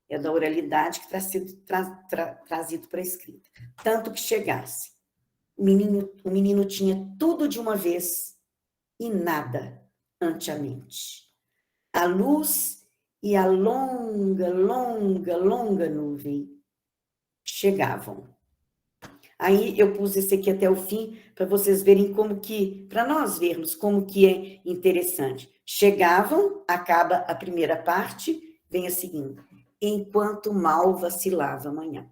É da oralidade que está sendo trazido para a escrita. Tanto que chegasse. O menino tinha tudo de uma vez e nada anteamente. A luz e a longa, longa, longa nuvem chegavam. Aí eu pus esse aqui até o fim, para vocês verem como que, para nós vermos como que é interessante. Chegavam, acaba a primeira parte, vem a segunda. Enquanto mal vacilava a manhã.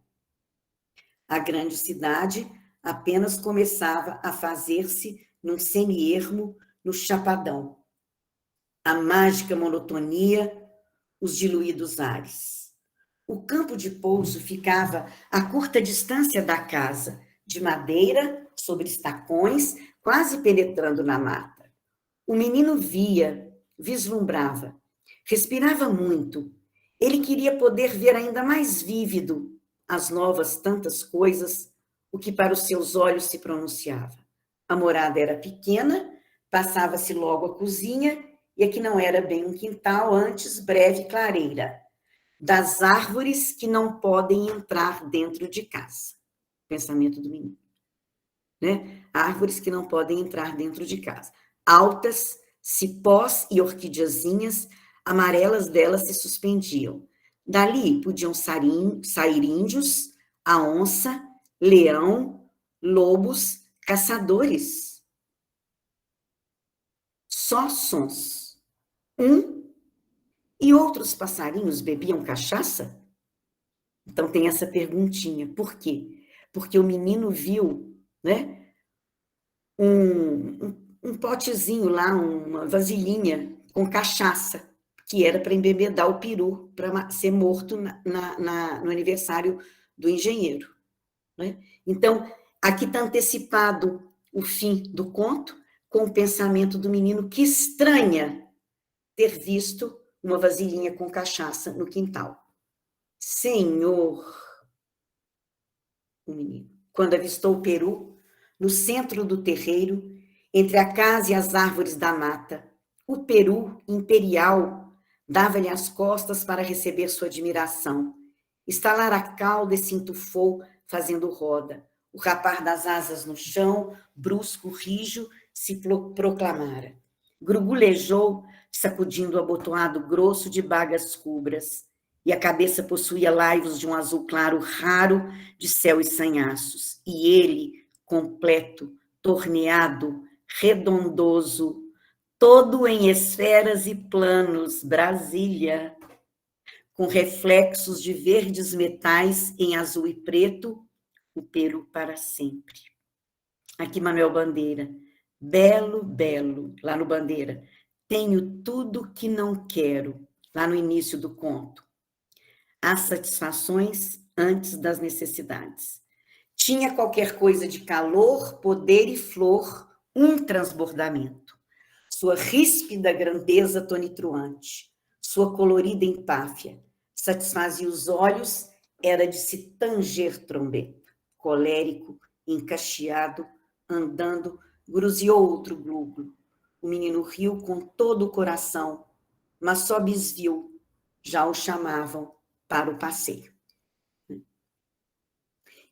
A grande cidade apenas começava a fazer-se num semi-ermo no chapadão. A mágica monotonia, os diluídos ares. O campo de pouso ficava a curta distância da casa, de madeira, sobre estacões, quase penetrando na mata. O menino via, vislumbrava, respirava muito. Ele queria poder ver ainda mais vívido as novas tantas coisas, o que para os seus olhos se pronunciava. A morada era pequena, passava-se logo a cozinha, e aqui não era bem um quintal, antes breve clareira, das árvores que não podem entrar dentro de casa. Pensamento do menino. Né? Árvores que não podem entrar dentro de casa. Altas, cipós e orquidiazinhas, amarelas delas se suspendiam. Dali podiam sair índios, a onça, leão, lobos, caçadores. Só sons. E outros passarinhos bebiam cachaça? Então tem essa perguntinha. Por quê? Porque o menino viu, né, um potezinho lá, uma vasilhinha com cachaça, que era para embebedar o peru, para ser morto no aniversário do engenheiro. Né? Então, aqui está antecipado o fim do conto, com o pensamento do menino que estranha ter visto uma vasilhinha com cachaça no quintal. Senhor, o menino, quando avistou o peru, no centro do terreiro, entre a casa e as árvores da mata, o peru imperial dava-lhe as costas para receber sua admiração. Estalara a cauda e se entufou, fazendo roda. O rapar das asas no chão, brusco, rijo, se proclamara. Grugulejou, sacudindo o abotoado grosso de bagas cubras, e a cabeça possuía laivos de um azul claro raro de céu e sanhaços. E ele, completo, torneado, redondoso, todo em esferas e planos, Brasília, com reflexos de verdes metais em azul e preto, o Peru para sempre. Aqui Manuel Bandeira. Belo, belo, lá no Bandeira. Tenho tudo que não quero, lá no início do conto. As satisfações antes das necessidades. Tinha qualquer coisa de calor, poder e flor, um transbordamento. Sua ríspida grandeza tonitruante, sua colorida empáfia, satisfazia os olhos, era de se tanger trombeta. Colérico, encaixeado, andando, gruziou outro glúglo. O menino riu com todo o coração, mas só bisviu, já o chamavam para o passeio.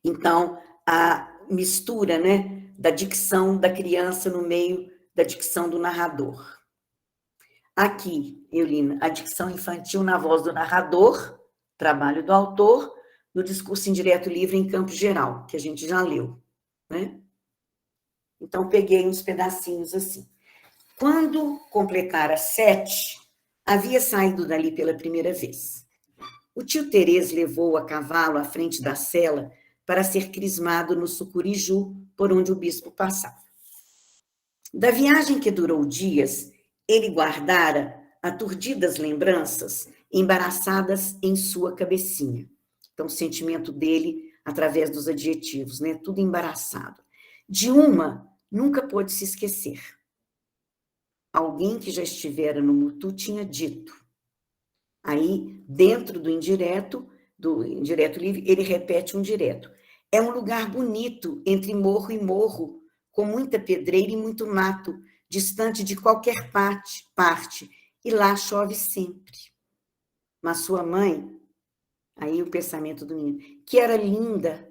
Então, a mistura, né, da dicção da criança no meio da dicção do narrador. Aqui, Eulina, a dicção infantil na voz do narrador, trabalho do autor, no discurso indireto livre em campo geral, que a gente já leu, né? Então, peguei uns pedacinhos assim. Quando completara 7, havia saído dali pela primeira vez. O tio Terês levou a cavalo à frente da cela para ser crismado no sucuriju, por onde o bispo passava. Da viagem que durou dias, ele guardara aturdidas lembranças embaraçadas em sua cabecinha. Então, o sentimento dele através dos adjetivos, né? Tudo embaraçado. De uma, nunca pôde se esquecer. Alguém que já estivera no Mutu tinha dito. Aí, dentro do indireto livre, ele repete um direto. É um lugar bonito, entre morro e morro, com muita pedreira e muito mato, distante de qualquer parte, e lá chove sempre. Mas sua mãe, aí o pensamento do menino, que era linda,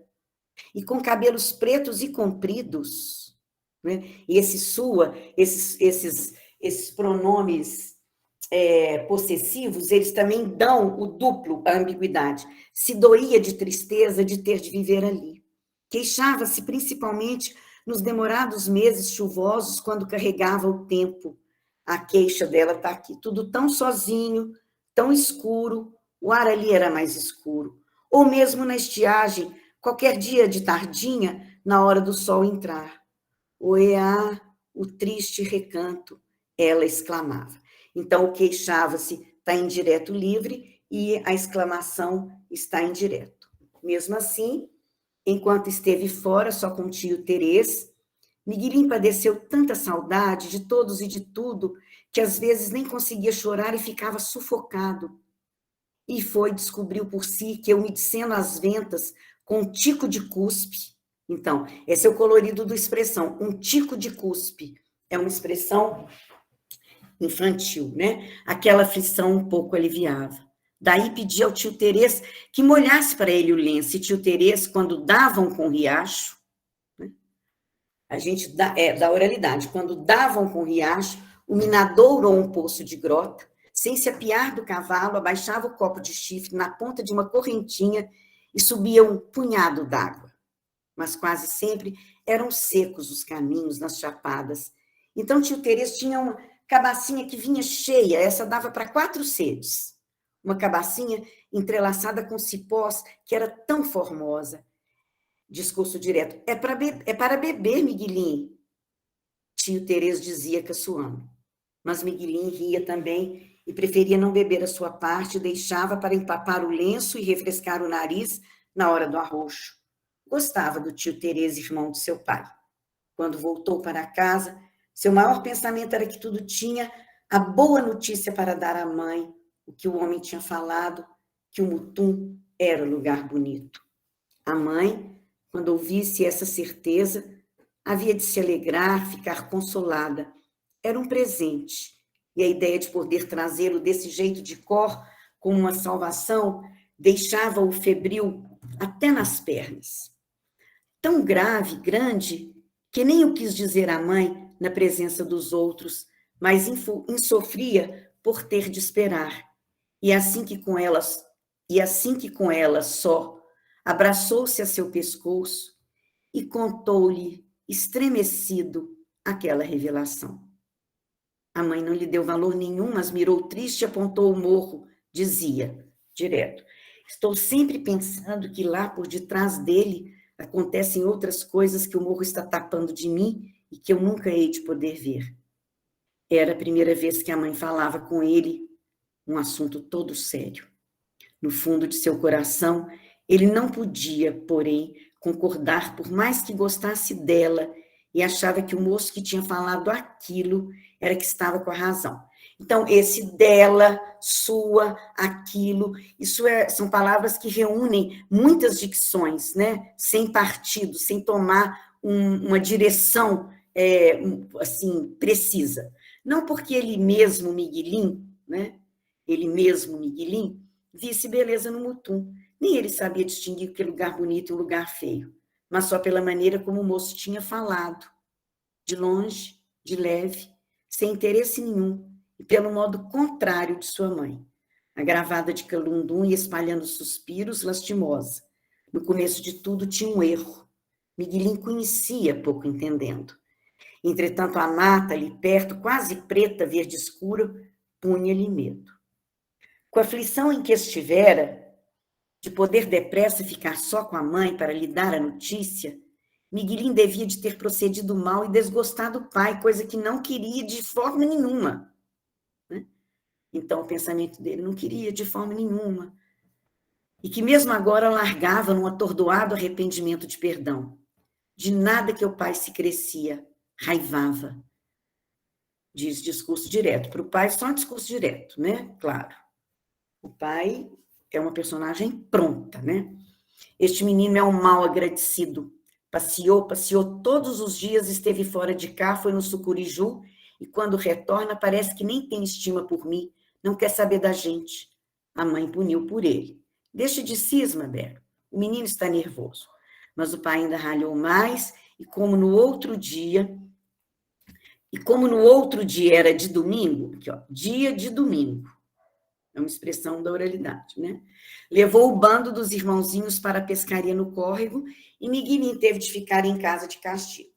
e com cabelos pretos e compridos, né? E esses pronomes possessivos, eles também dão o duplo, a ambiguidade. Se doía de tristeza de ter de viver ali. Queixava-se principalmente nos demorados meses chuvosos, quando carregava o tempo. A queixa dela está aqui. Tudo tão sozinho, tão escuro, o ar ali era mais escuro. Ou mesmo na estiagem, qualquer dia de tardinha, na hora do sol entrar. Oeá, o triste recanto, ela exclamava. Então, o queixava-se está em direto livre e a exclamação está em direto. Mesmo assim, enquanto esteve fora só com o tio Terês, Miguelim padeceu tanta saudade de todos e de tudo que às vezes nem conseguia chorar e ficava sufocado. E descobriu por si que umedecendo as ventas com um tico de cuspe. Então, esse é o colorido do expressão, um tico de cuspe. É uma expressão infantil, né? Aquela aflição um pouco aliviava. Daí pedia ao tio Terês que molhasse para ele o lenço. E tio Terês, quando davam com riacho, né? A gente da oralidade, quando davam com riacho, o minadouro ou um poço de grota, sem se apiar do cavalo, abaixava o copo de chifre na ponta de uma correntinha e subia um punhado d'água. Mas quase sempre eram secos os caminhos nas chapadas. Então, tio Terês tinha uma cabacinha que vinha cheia, essa dava para 4 sedes. Uma cabacinha entrelaçada com cipós, que era tão formosa. Discurso direto. É para beber, Miguelim. Tio Terês dizia caçoando. Mas Miguelim ria também e preferia não beber a sua parte, deixava para empapar o lenço e refrescar o nariz na hora do arroxo. Gostava do tio Terês, irmão de seu pai. Quando voltou para casa, seu maior pensamento era que tudo tinha a boa notícia para dar à mãe, o que o homem tinha falado, que o Mutum era lugar bonito. A mãe, quando ouvisse essa certeza, havia de se alegrar, ficar consolada. Era um presente, e a ideia de poder trazê-lo desse jeito de cor, como uma salvação, deixava-o febril até nas pernas. Tão grave, grande, que nem o quis dizer à mãe na presença dos outros, mas insofria por ter de esperar. E assim que com ela só, abraçou-se a seu pescoço e contou-lhe, estremecido, aquela revelação. A mãe não lhe deu valor nenhum, mas mirou triste e apontou o morro. Dizia, direto, estou sempre pensando que lá por detrás dele acontecem outras coisas que o morro está tapando de mim e que eu nunca hei de poder ver. Era a primeira vez que a mãe falava com ele um assunto todo sério. No fundo de seu coração, ele não podia, porém, concordar, por mais que gostasse dela, e achava que o moço que tinha falado aquilo era que estava com a razão. Então, esse dela, sua, aquilo, são palavras que reúnem muitas dicções, né? Sem partido, sem tomar uma direção assim, precisa. Não porque ele mesmo, Miguelim, né? Ele mesmo, Miguelim, visse beleza no Mutum. Nem ele sabia distinguir que lugar bonito e um lugar feio, mas só pela maneira como o moço tinha falado, de longe, de leve, sem interesse nenhum, e pelo modo contrário de sua mãe, agravada de calundum e espalhando suspiros, lastimosa. No começo de tudo tinha um erro. Miguelim conhecia, pouco entendendo. Entretanto, a mata ali perto, quase preta, verde escuro, punha-lhe medo. Com a aflição em que estivera, de poder depressa ficar só com a mãe para lhe dar a notícia, Miguelim devia de ter procedido mal e desgostado o pai, coisa que não queria de forma nenhuma. Né? Então, o pensamento dele não queria de forma nenhuma. E que mesmo agora largava num atordoado arrependimento de perdão. De nada que o pai se crescia, raivava. Diz discurso direto. Para o pai, só um discurso direto, né? Claro. O pai é uma personagem pronta, né? Este menino é um mal agradecido. Passeou todos os dias, esteve fora de cá, foi no Sucuriju, e quando retorna, parece que nem tem estima por mim, não quer saber da gente. A mãe puniu por ele. Deixa de cisma, Bero. O menino está nervoso. Mas o pai ainda ralhou mais, e como no outro dia era de domingo, aqui, ó, dia de domingo, É uma expressão da oralidade, né? Levou o bando dos irmãozinhos para a pescaria no córrego e Miguelinho teve de ficar em casa de castigo.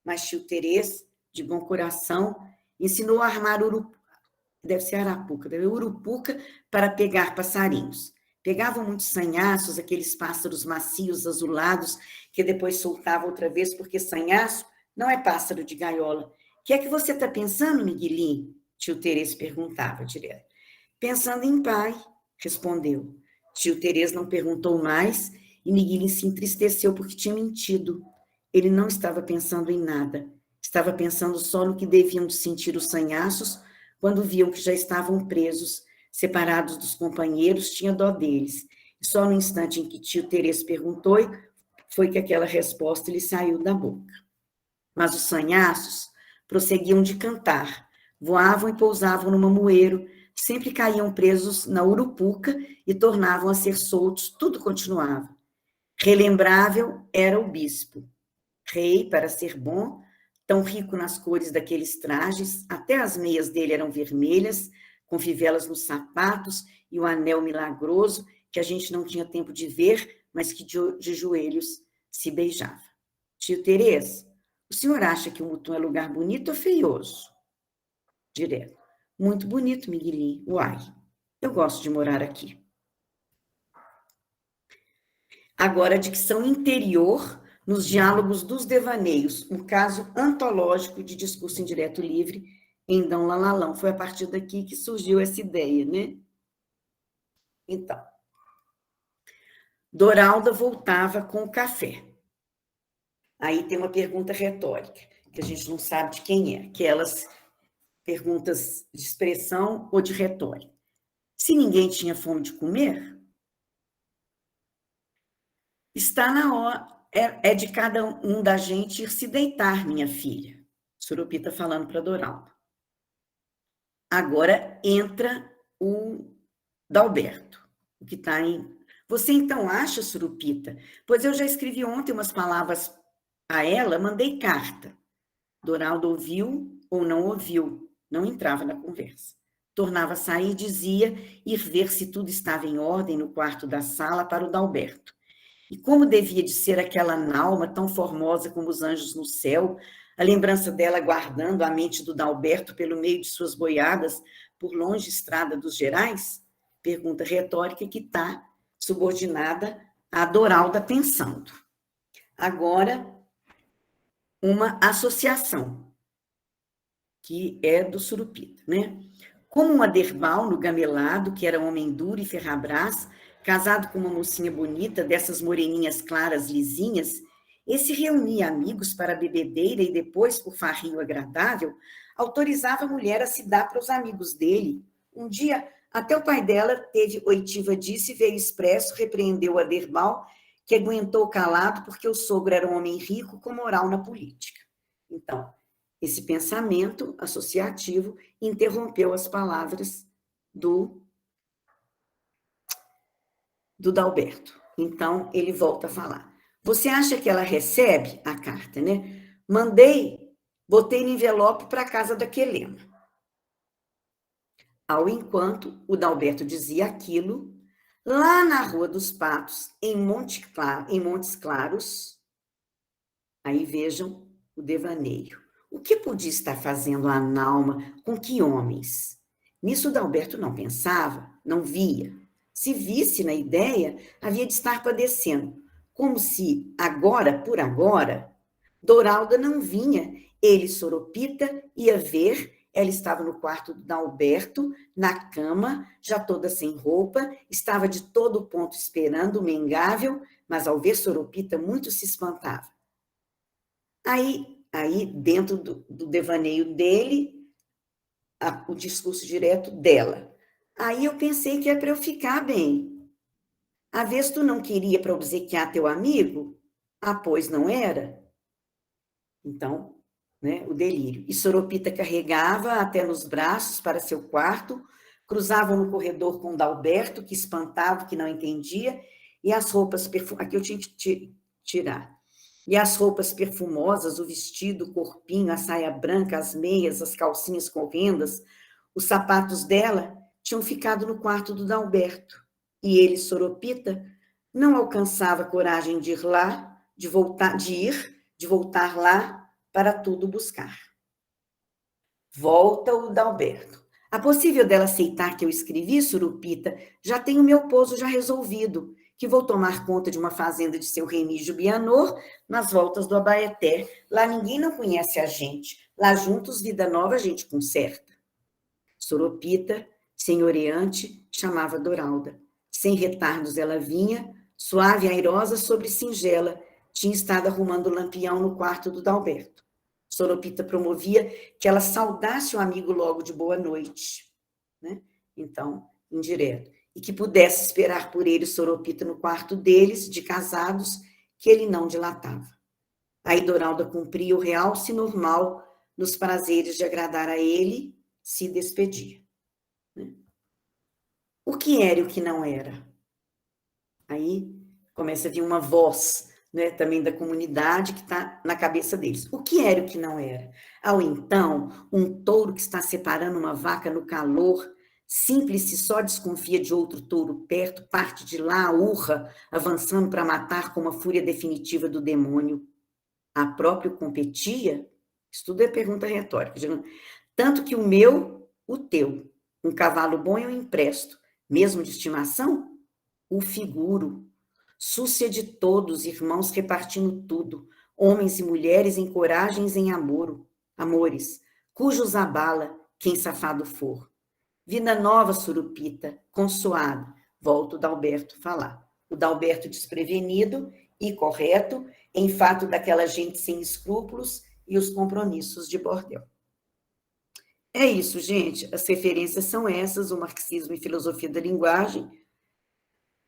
Mas tio Terês, de bom coração, ensinou a armar deve ser arapuca, urupuca para pegar passarinhos. Pegavam muitos sanhaços, aqueles pássaros macios, azulados, que depois soltavam outra vez, porque sanhaço não é pássaro de gaiola. O que é que você está pensando, Miguelinho? Tio Terês perguntava direto. Pensando em pai, respondeu. Tio Terês não perguntou mais e Miguelinho se entristeceu porque tinha mentido. Ele não estava pensando em nada. Estava pensando só no que deviam sentir os sanhaços quando viam que já estavam presos, separados dos companheiros, tinha dó deles. E só no instante em que tio Terês perguntou, foi que aquela resposta lhe saiu da boca. Mas os sanhaços prosseguiam de cantar, voavam e pousavam no mamoeiro, sempre caíam presos na urupuca e tornavam a ser soltos, tudo continuava. Relembrável era o bispo. Rei, para ser bom, tão rico nas cores daqueles trajes, até as meias dele eram vermelhas, com fivelas nos sapatos e o anel milagroso, que a gente não tinha tempo de ver, mas que de joelhos se beijava. Tio Terês, o senhor acha que o Mutum é lugar bonito ou feioso? Direto. Muito bonito, Miguelinho. Uai, eu gosto de morar aqui. Agora, dicção interior nos diálogos dos devaneios, um caso antológico de discurso indireto livre em Dom Lalalão. Foi a partir daqui que surgiu essa ideia, né? Então, Doralda voltava com o café. Aí tem uma pergunta retórica, que a gente não sabe de quem é, aquelas perguntas de expressão ou de retórica. Se ninguém tinha fome de comer, está na hora, é de cada um da gente ir se deitar, minha filha. Surupita falando para Doralda. Agora entra o Dalberto, o que está em... Você então acha, Surupita? Pois eu já escrevi ontem umas palavras a ela, mandei carta. Doralda ouviu ou não ouviu, não entrava na conversa. Tornava a sair e dizia ir ver se tudo estava em ordem no quarto da sala para o Dalberto. E como devia de ser aquela Nalma tão formosa como os anjos no céu, a lembrança dela guardando a mente do Dalberto pelo meio de suas boiadas por longe estrada dos Gerais? Pergunta retórica que está subordinada à Doralda pensando. Agora, uma associação, que é do Surupita, né? Como um Aderbal no gamelado, que era homem duro e ferrabras, casado com uma mocinha bonita, dessas moreninhas claras, lisinhas, esse reunia amigos para a bebedeira e depois, por farrio agradável, autorizava a mulher a se dar para os amigos dele. Um dia, até o pai dela teve oitiva disso e veio expresso, repreendeu o Aderbal, que aguentou calado porque o sogro era um homem rico com moral na política. Então, esse pensamento associativo interrompeu as palavras do Dalberto. Então, ele volta a falar. Você acha que ela recebe a carta, né? Botei no envelope para a casa da Quelena. Ao enquanto, o Dalberto dizia aquilo, lá na Rua dos Patos, em Montes Claros, aí vejam o devaneio. O que podia estar fazendo a Nalma com que homens? Nisso o Dalberto não pensava, não via. Se visse na ideia, havia de estar padecendo, como se, agora por agora, Doralda não vinha, ele, Soropita, ia ver, ela estava no quarto do Dalberto, na cama, já toda sem roupa, estava de todo ponto esperando o mengável, mas ao ver Soropita, muito se espantava. Aí dentro do devaneio dele, o discurso direto dela. Aí eu pensei que é para eu ficar bem. A vez tu não queria para obsequiar teu amigo? Ah, pois não era? Então, né, o delírio. E Soropita carregava até nos braços para seu quarto, cruzavam no corredor com Dalberto, que espantava, que não entendia, e as roupas perfumadas... Aqui eu tinha que tirar. E as roupas perfumosas, o vestido, o corpinho, a saia branca, as meias, as calcinhas com rendas, os sapatos dela tinham ficado no quarto do Dalberto, e ele, Soropita, não alcançava coragem de ir lá, de voltar lá para tudo buscar. Volta o Dalberto. A possível dela aceitar que eu escrevi, Surupita, já tem o meu pouso já resolvido, que vou tomar conta de uma fazenda de seu Remígio Bianor, nas voltas do Abaeté. Lá ninguém não conhece a gente. Lá juntos, vida nova, a gente conserta. Soropita, senhoreante, chamava Doralda. Sem retardos ela vinha, suave e airosa sobre singela, tinha estado arrumando o lampião no quarto do Dalberto. Soropita promovia que ela saudasse o amigo logo de boa noite, né? Então, indireto. E que pudesse esperar por ele Soropita no quarto deles, de casados, que ele não dilatava. Aí Doralda cumpria o realce normal nos prazeres de agradar a ele, se despedia. Né? O que era e o que não era? Aí começa a vir uma voz, né, também da comunidade que está na cabeça deles. O que era e o que não era? Ao então, um touro que está separando uma vaca no calor, simples se só desconfia de outro touro perto, parte de lá, urra, avançando para matar com uma fúria definitiva do demônio. A própria competia? Isso tudo é pergunta retórica. Tanto que o meu, o teu, um cavalo bom eu empresto, mesmo de estimação, o figuro. Súcia de todos, irmãos repartindo tudo, homens e mulheres em coragens em amores, cujos abala quem safado for. Vida nova, Surupita, consoado, volta o Dalberto falar. O Dalberto desprevenido e correto em fato daquela gente sem escrúpulos e os compromissos de bordel. É isso, gente. As referências são essas, o Marxismo e Filosofia da Linguagem,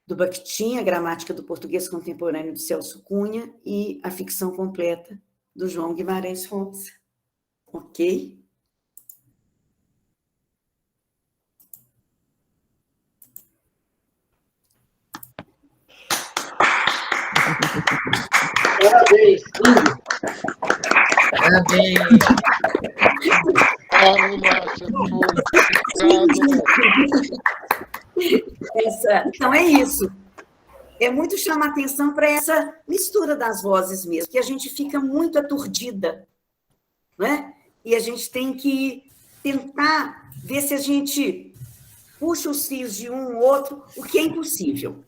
do Bakhtin, a Gramática do Português Contemporâneo do Celso Cunha e a ficção completa do João Guimarães Rosa. Ok? Parabéns, lindo. Parabéns. Então, é isso. É muito chamar atenção para essa mistura das vozes mesmo, que a gente fica muito aturdida, né? E a gente tem que tentar ver se a gente puxa os fios de um ou outro, o que é impossível,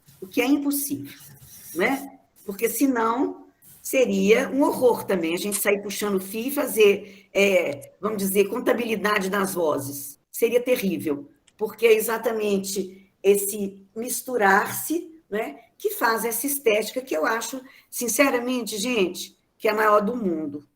né? Porque senão seria um horror também, a gente sair puxando o fio e fazer, vamos dizer, contabilidade das vozes. Seria terrível, porque é exatamente esse misturar-se, né, que faz essa estética que eu acho, sinceramente, gente, que é a maior do mundo.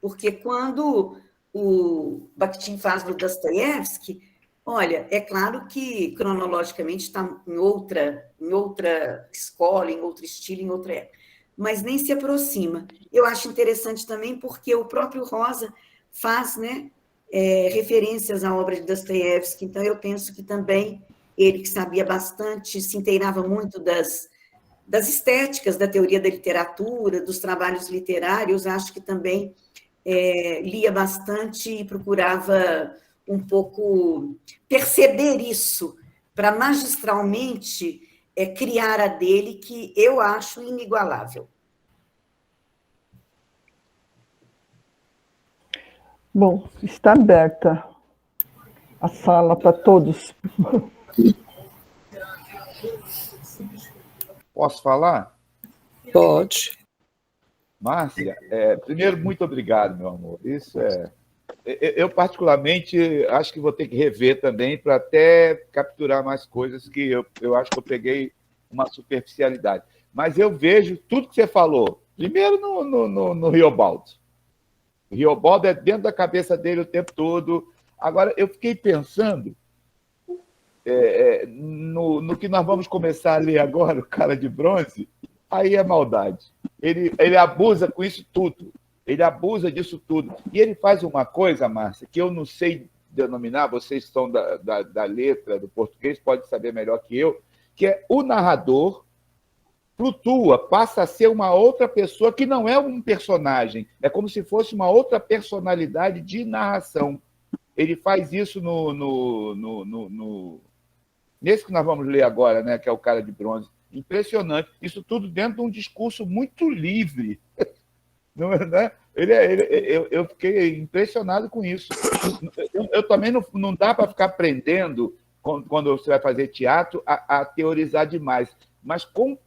Porque quando o Bakhtin faz o Dostoiévski, olha, é claro que cronologicamente está em outra escola, em outro estilo, em outra época, mas nem se aproxima. Eu acho interessante também porque o próprio Rosa faz, né, referências à obra de Dostoiévski, então eu penso que também ele, que sabia bastante, se inteirava muito das estéticas da teoria da literatura, dos trabalhos literários, acho que também lia bastante e procurava um pouco perceber isso, para magistralmente criar a dele, que eu acho inigualável. Bom, está aberta a sala para todos. Posso falar? Pode. Márcia, primeiro, muito obrigado, meu amor. Isso eu, particularmente, acho que vou ter que rever também para até capturar mais coisas que eu acho que eu peguei uma superficialidade. Mas eu vejo tudo que você falou, primeiro no Riobaldo. O Riobaldo é dentro da cabeça dele o tempo todo. Agora, eu fiquei pensando no que nós vamos começar a ler agora, o Cara de Bronze, aí é maldade. Ele abusa com isso tudo. Ele abusa disso tudo. E ele faz uma coisa, Márcia, que eu não sei denominar, vocês são da letra, do português, podem saber melhor que eu, que é o narrador flutua, passa a ser uma outra pessoa que não é um personagem, é como se fosse uma outra personalidade de narração. ele faz isso nesse que nós vamos ler agora, né, que é o Cara de Bronze. Impressionante. Isso tudo dentro de um discurso muito livre. Não é, né? Eu fiquei impressionado com isso. Eu também não dá para ficar aprendendo, quando você vai fazer teatro, a teorizar demais. Mas, com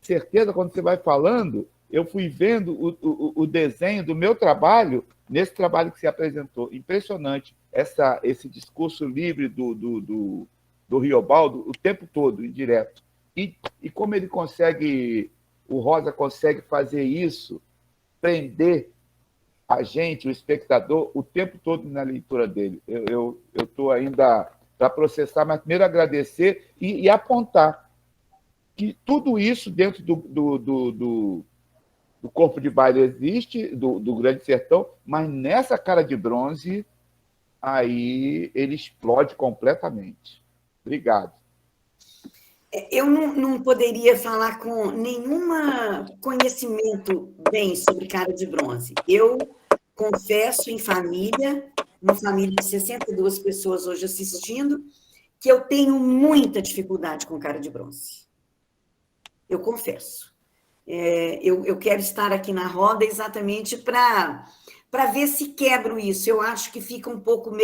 certeza, quando você vai falando, eu fui vendo o desenho do meu trabalho nesse trabalho que você apresentou. Impressionante esse discurso livre do Riobaldo o tempo todo, indireto. E como ele consegue, o Rosa consegue fazer isso, prender a gente, o espectador, o tempo todo na leitura dele. Eu estou ainda para processar, mas primeiro agradecer e apontar que tudo isso dentro do Corpo de Baile existe, do Grande Sertão, mas nessa Cara de Bronze, aí ele explode completamente. Obrigado. Eu não poderia falar com nenhum conhecimento bem sobre Cara de Bronze. Eu confesso em família, uma família de 62 pessoas hoje assistindo, que eu tenho muita dificuldade com Cara de Bronze. Eu confesso. Eu quero estar aqui na roda exatamente para ver se quebro isso. Eu acho que fica um pouco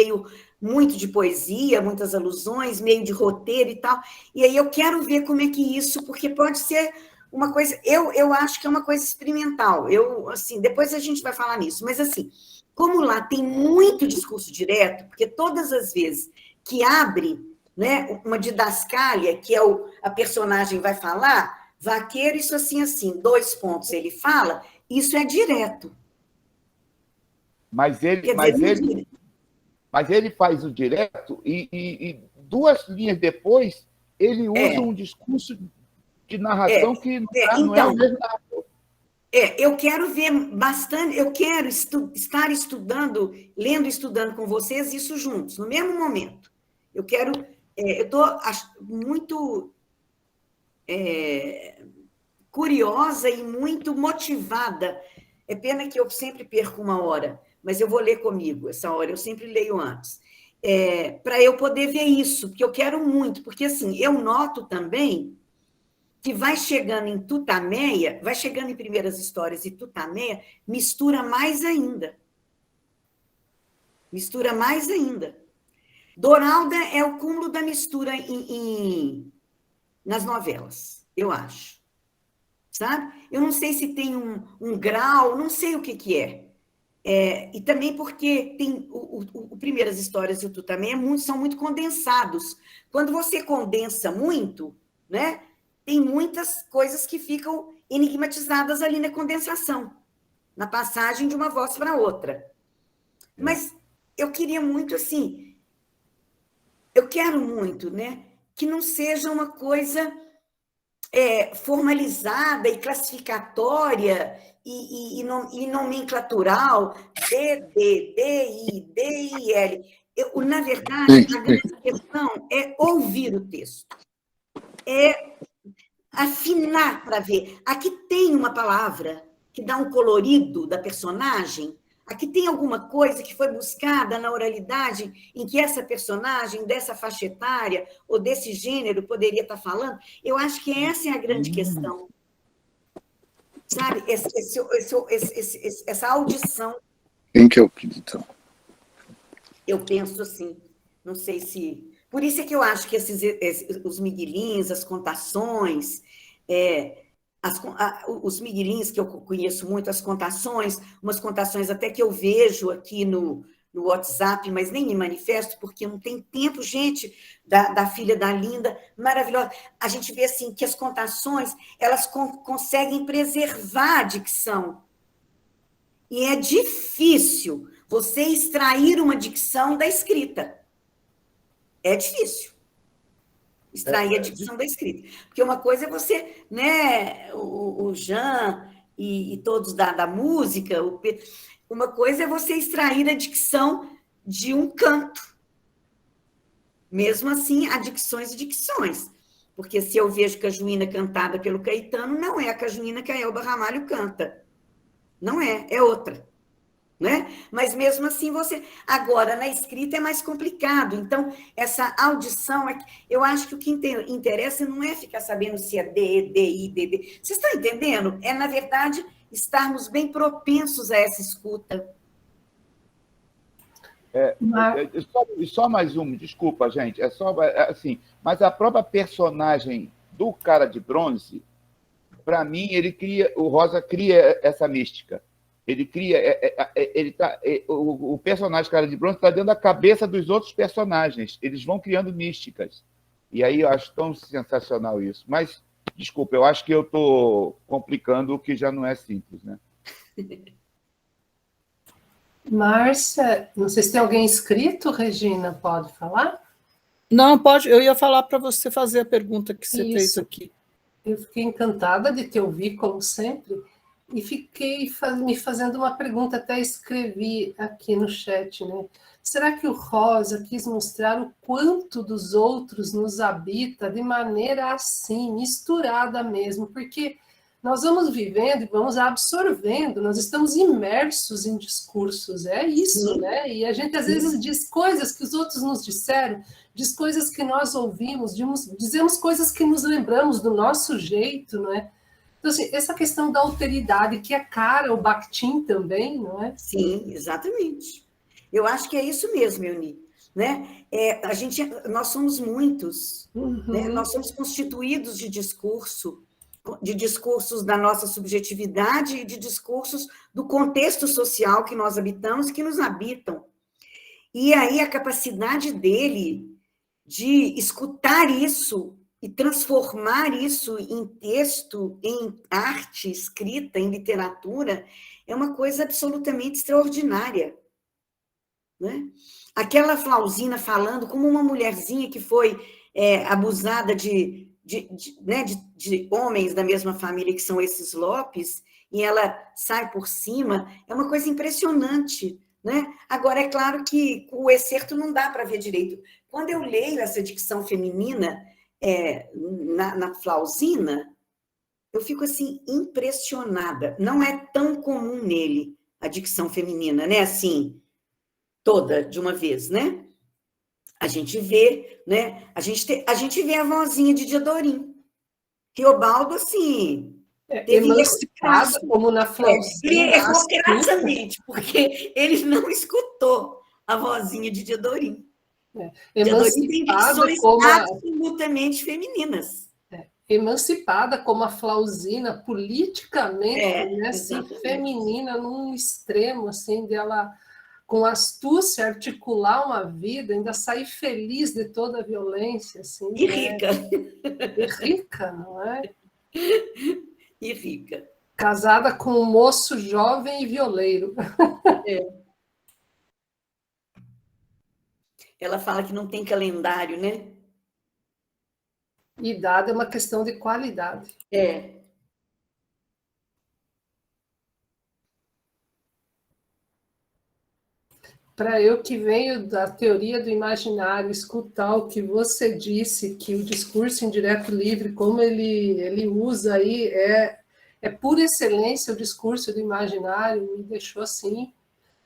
muito de poesia, muitas alusões, meio de roteiro e tal. E aí eu quero ver como é que isso, porque pode ser uma coisa... Eu acho que é uma coisa experimental. Assim, depois a gente vai falar nisso. Mas, assim, como lá tem muito discurso direto, porque todas as vezes que abre, né, uma didascália, que é a personagem vai falar, vaqueiro, isso assim, 2 pontos, ele fala, isso é direto. Mas ele faz o direto e 2 linhas depois ele usa um discurso de narração que não é o mesmo narrador. Eu quero ver bastante, eu quero estar estudando, lendo e estudando com vocês isso juntos, no mesmo momento. Eu estou muito curiosa e muito motivada. É pena que eu sempre perco 1 hora, mas eu vou ler comigo essa hora, eu sempre leio antes. Para eu poder ver isso, porque eu quero muito, porque assim, eu noto também que vai chegando em Tutameia, vai chegando em Primeiras Histórias e Tutameia, mistura mais ainda. Mistura mais ainda. Doralda é o cúmulo da mistura nas novelas, eu acho. Sabe? Eu não sei se tem um grau, não sei o que é. E também porque tem o Primeiras Histórias e o Tutameia são muito condensados. Quando você condensa muito, né, tem muitas coisas que ficam enigmatizadas ali na condensação, na passagem de uma voz para outra. Mas eu queria muito, assim, eu quero muito, né, que não seja uma coisa formalizada e classificatória e nomenclatural, D, I, D, I, L. Na verdade, a grande questão é ouvir o texto, afinar para ver. Aqui tem uma palavra que dá um colorido da personagem, aqui tem alguma coisa que foi buscada na oralidade em que essa personagem, dessa faixa etária ou desse gênero, poderia estar falando. Eu acho que essa é a grande questão. Sabe? Essa audição. Quem que é o então? Eu penso assim, não sei se... Por isso é que eu acho que os miguelins, as contações... os miguelins que eu conheço muito, as contações, umas contações até que eu vejo aqui no WhatsApp, mas nem me manifesto, porque não tem tempo, gente, da filha da Linda, maravilhosa. A gente vê assim que as contações, elas conseguem preservar a dicção. E é difícil você extrair uma dicção da escrita. É difícil. Extrair a dicção da escrita. Porque uma coisa é você, né, o Jean e todos da música, uma coisa é você extrair a dicção de um canto. Mesmo assim, há dicções e dicções. Porque se eu vejo Cajuína cantada pelo Caetano, não é a Cajuína que a Elba Ramalho canta. Não é outra. né? Mas mesmo assim você... Agora, na escrita é mais complicado. Então, essa audição, eu acho que o que interessa não é ficar sabendo se é D, DI, DD. Vocês estão entendendo? É, na verdade, estarmos bem propensos a essa escuta. Só mais um, desculpa, gente. Assim, mas a própria personagem do Cara de Bronze, para mim, o Rosa cria essa mística. Ele cria, o personagem Cara de Bronze está dentro da cabeça dos outros personagens. Eles vão criando místicas. E aí eu acho tão sensacional isso. Mas, desculpa, eu acho que eu estou complicando o que já não é simples, né? Márcia, não sei se tem alguém inscrito, Regina, pode falar? Não, pode, eu ia falar para você fazer a pergunta que você fez aqui. Eu fiquei encantada de te ouvir, como sempre, e fiquei me fazendo uma pergunta, até escrevi aqui no chat, né? Será que o Rosa quis mostrar o quanto dos outros nos habita de maneira assim, misturada mesmo? Porque nós vamos vivendo e vamos absorvendo, nós estamos imersos em discursos, é isso, né? E a gente às vezes diz coisas que os outros nos disseram, diz coisas que nós ouvimos, dizemos coisas que nos lembramos do nosso jeito, não é? Então, assim, essa questão da alteridade, que é cara, o Bakhtin também, não é? Sim, exatamente. Eu acho que é isso mesmo, Euni. Né? Nós somos muitos, né? Nós somos constituídos de discursos da nossa subjetividade e de discursos do contexto social que nós habitamos, que nos habitam. E aí a capacidade dele de escutar isso e transformar isso em texto, em arte escrita, em literatura, é uma coisa absolutamente extraordinária. Né? Aquela Flauzina falando como uma mulherzinha que foi abusada de homens da mesma família, que são esses Lopes, e ela sai por cima, é uma coisa impressionante. Né? Agora, é claro que o excerto não dá para ver direito. Quando eu leio essa dicção feminina na Flauzina, eu fico assim, impressionada. Não é tão comum nele a dicção feminina, né? Assim, toda de uma vez, né? A gente vê, né? A gente vê a vozinha de Diadorim. Teobaldo, assim, emancipado, como na Flauzina. Ele errou graçamente, porque ele não escutou a vozinha de Diadorim. Diadorim tem dicções absolutamente femininas. Emancipada como a Flauzina, politicamente, né, assim, feminina, num extremo, assim, dela, com astúcia, articular uma vida, ainda sair feliz de toda a violência. Assim, e rica. E rica, não é? E rica. Casada com um moço jovem e violeiro. Ela fala que não tem calendário, né? Idade é uma questão de qualidade. Para eu que venho da teoria do imaginário, escutar o que você disse, que o discurso indireto livre, como ele usa aí, é por excelência o discurso do imaginário, me deixou assim,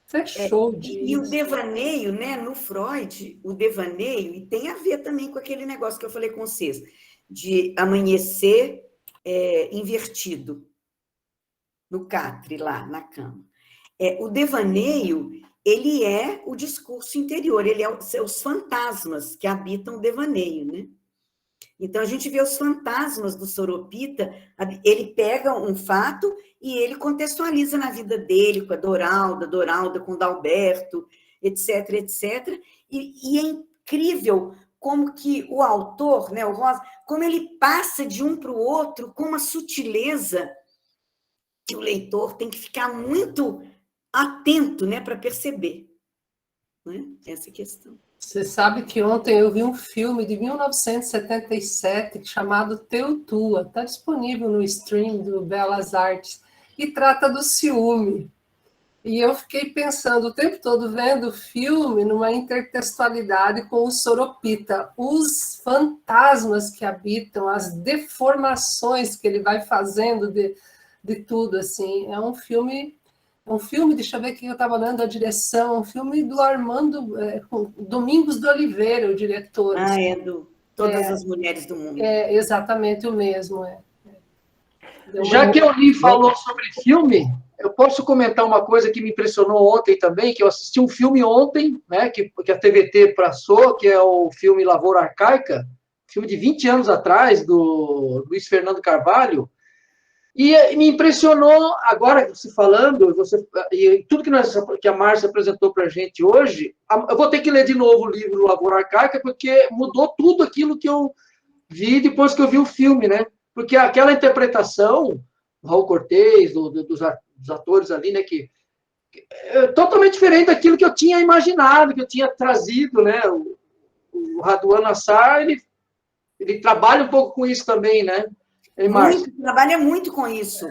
fechou disso. E o devaneio, né, no Freud, o devaneio, e tem a ver também com aquele negócio que eu falei com vocês, de amanhecer invertido, no catre, lá na cama. O devaneio, ele é o discurso interior, ele é os fantasmas que habitam o devaneio, né? Então, a gente vê os fantasmas do Soropita, ele pega um fato e ele contextualiza na vida dele, com a Doralda com o Dalberto, etc., etc. E é incrível como que o autor, né, o Rosa, como ele passa de um para o outro com uma sutileza que o leitor tem que ficar muito atento, né, para perceber, né, essa questão. Você sabe que ontem eu vi um filme de 1977 chamado Teutua, está disponível no stream do Belas Artes, e trata do ciúme. E eu fiquei pensando o tempo todo, vendo o filme, numa intertextualidade com o Soropita, os fantasmas que habitam, as deformações que ele vai fazendo de tudo, assim. É um filme um filme, deixa eu ver que eu estava lendo a direção, um filme do Armando Domingos de Oliveira, o diretor. Ah, é do Todas as Mulheres do Mundo. É exatamente o mesmo. Já que a Euli falou sobre filme, eu posso comentar uma coisa que me impressionou ontem também, que eu assisti um filme ontem, né, que a TVT passou, que é o filme Lavoura Arcaica, filme de 20 anos atrás, do Luiz Fernando Carvalho, e me impressionou, agora você falando, e tudo que a Márcia apresentou para a gente hoje, eu vou ter que ler de novo o livro Lavoura Arcaica, porque mudou tudo aquilo que eu vi depois que eu vi o filme, né? Porque aquela interpretação, Raul Cortez, dos atores ali, né, que é totalmente diferente daquilo que eu tinha imaginado, que eu tinha trazido, né? O Raduan Assar, ele trabalha um pouco com isso também, né? Trabalha muito com isso,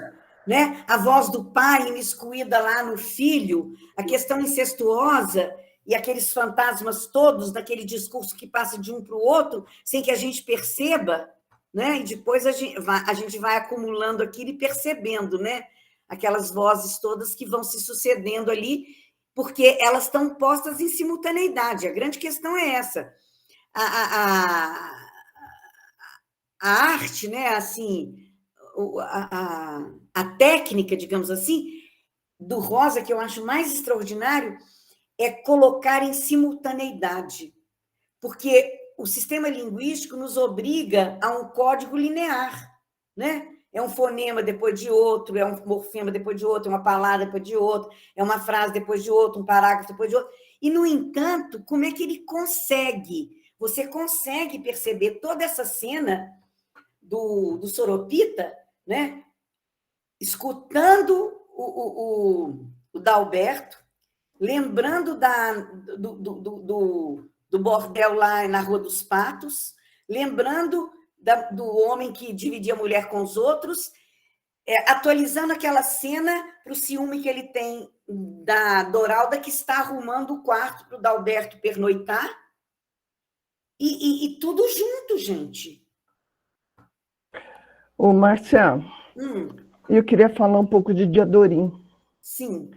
né? A voz do pai imiscuída lá no filho, a questão incestuosa e aqueles fantasmas todos daquele discurso que passa de um para o outro, sem que a gente perceba, né? E depois a gente vai acumulando aquilo e percebendo, né? Aquelas vozes todas que vão se sucedendo ali, porque elas estão postas em simultaneidade. A grande questão é essa. A arte, né? Assim, a técnica, digamos assim, do Rosa, que eu acho mais extraordinário, é colocar em simultaneidade, porque o sistema linguístico nos obriga a um código linear, né? É um fonema depois de outro, é um morfema depois de outro, é uma palavra depois de outro, é uma frase depois de outro, um parágrafo depois de outro. E, no entanto, como é que ele consegue? Você consegue perceber toda essa cena do Soropita, né? Escutando o Dalberto, lembrando do bordel lá na Rua dos Patos, lembrando do homem que dividia a mulher com os outros, atualizando aquela cena para o ciúme que ele tem da Doralda, que está arrumando o quarto para o Dalberto pernoitar, e tudo junto, gente. Ô, Márcia, eu queria falar um pouco de Diadorim. Sim.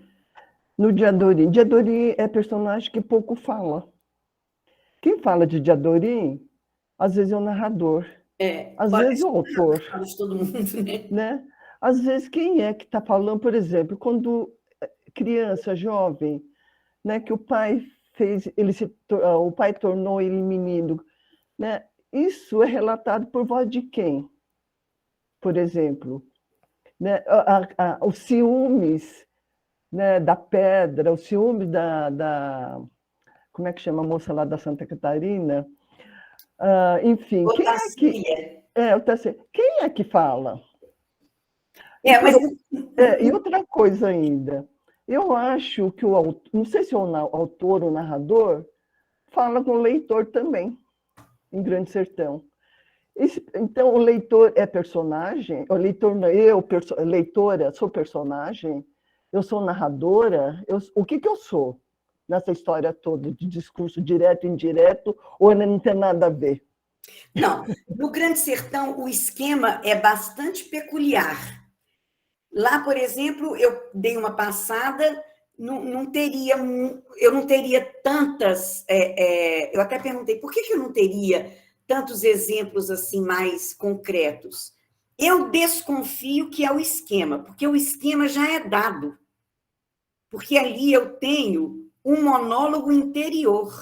No Diadorim. Diadorim é personagem que pouco fala. Quem fala de Diadorim, às vezes é o narrador. Às vezes é o autor. De todo mundo, né? Às vezes, quem é que está falando, por exemplo, quando criança, jovem, né, que o pai fez, o pai tornou ele menino, né? Isso é relatado por voz de quem? Por exemplo, né? Os ciúmes, né, da pedra, o ciúme da como é que chama a moça lá da Santa Catarina? Enfim, quem é que fala? E outra coisa ainda, eu acho que não sei se o autor ou o narrador fala com o leitor também, em Grande Sertão. Então, o leitor é personagem, o leitor, leitora, sou personagem, eu sou narradora, o que eu sou nessa história toda de discurso direto e indireto, ou não tem nada a ver? Não, no Grande Sertão o esquema é bastante peculiar. Lá, por exemplo, eu dei uma passada, eu não teria tantas... eu até perguntei, por que eu não teria tantos exemplos assim mais concretos? Eu desconfio que é o esquema, porque o esquema já é dado. Porque ali eu tenho um monólogo interior.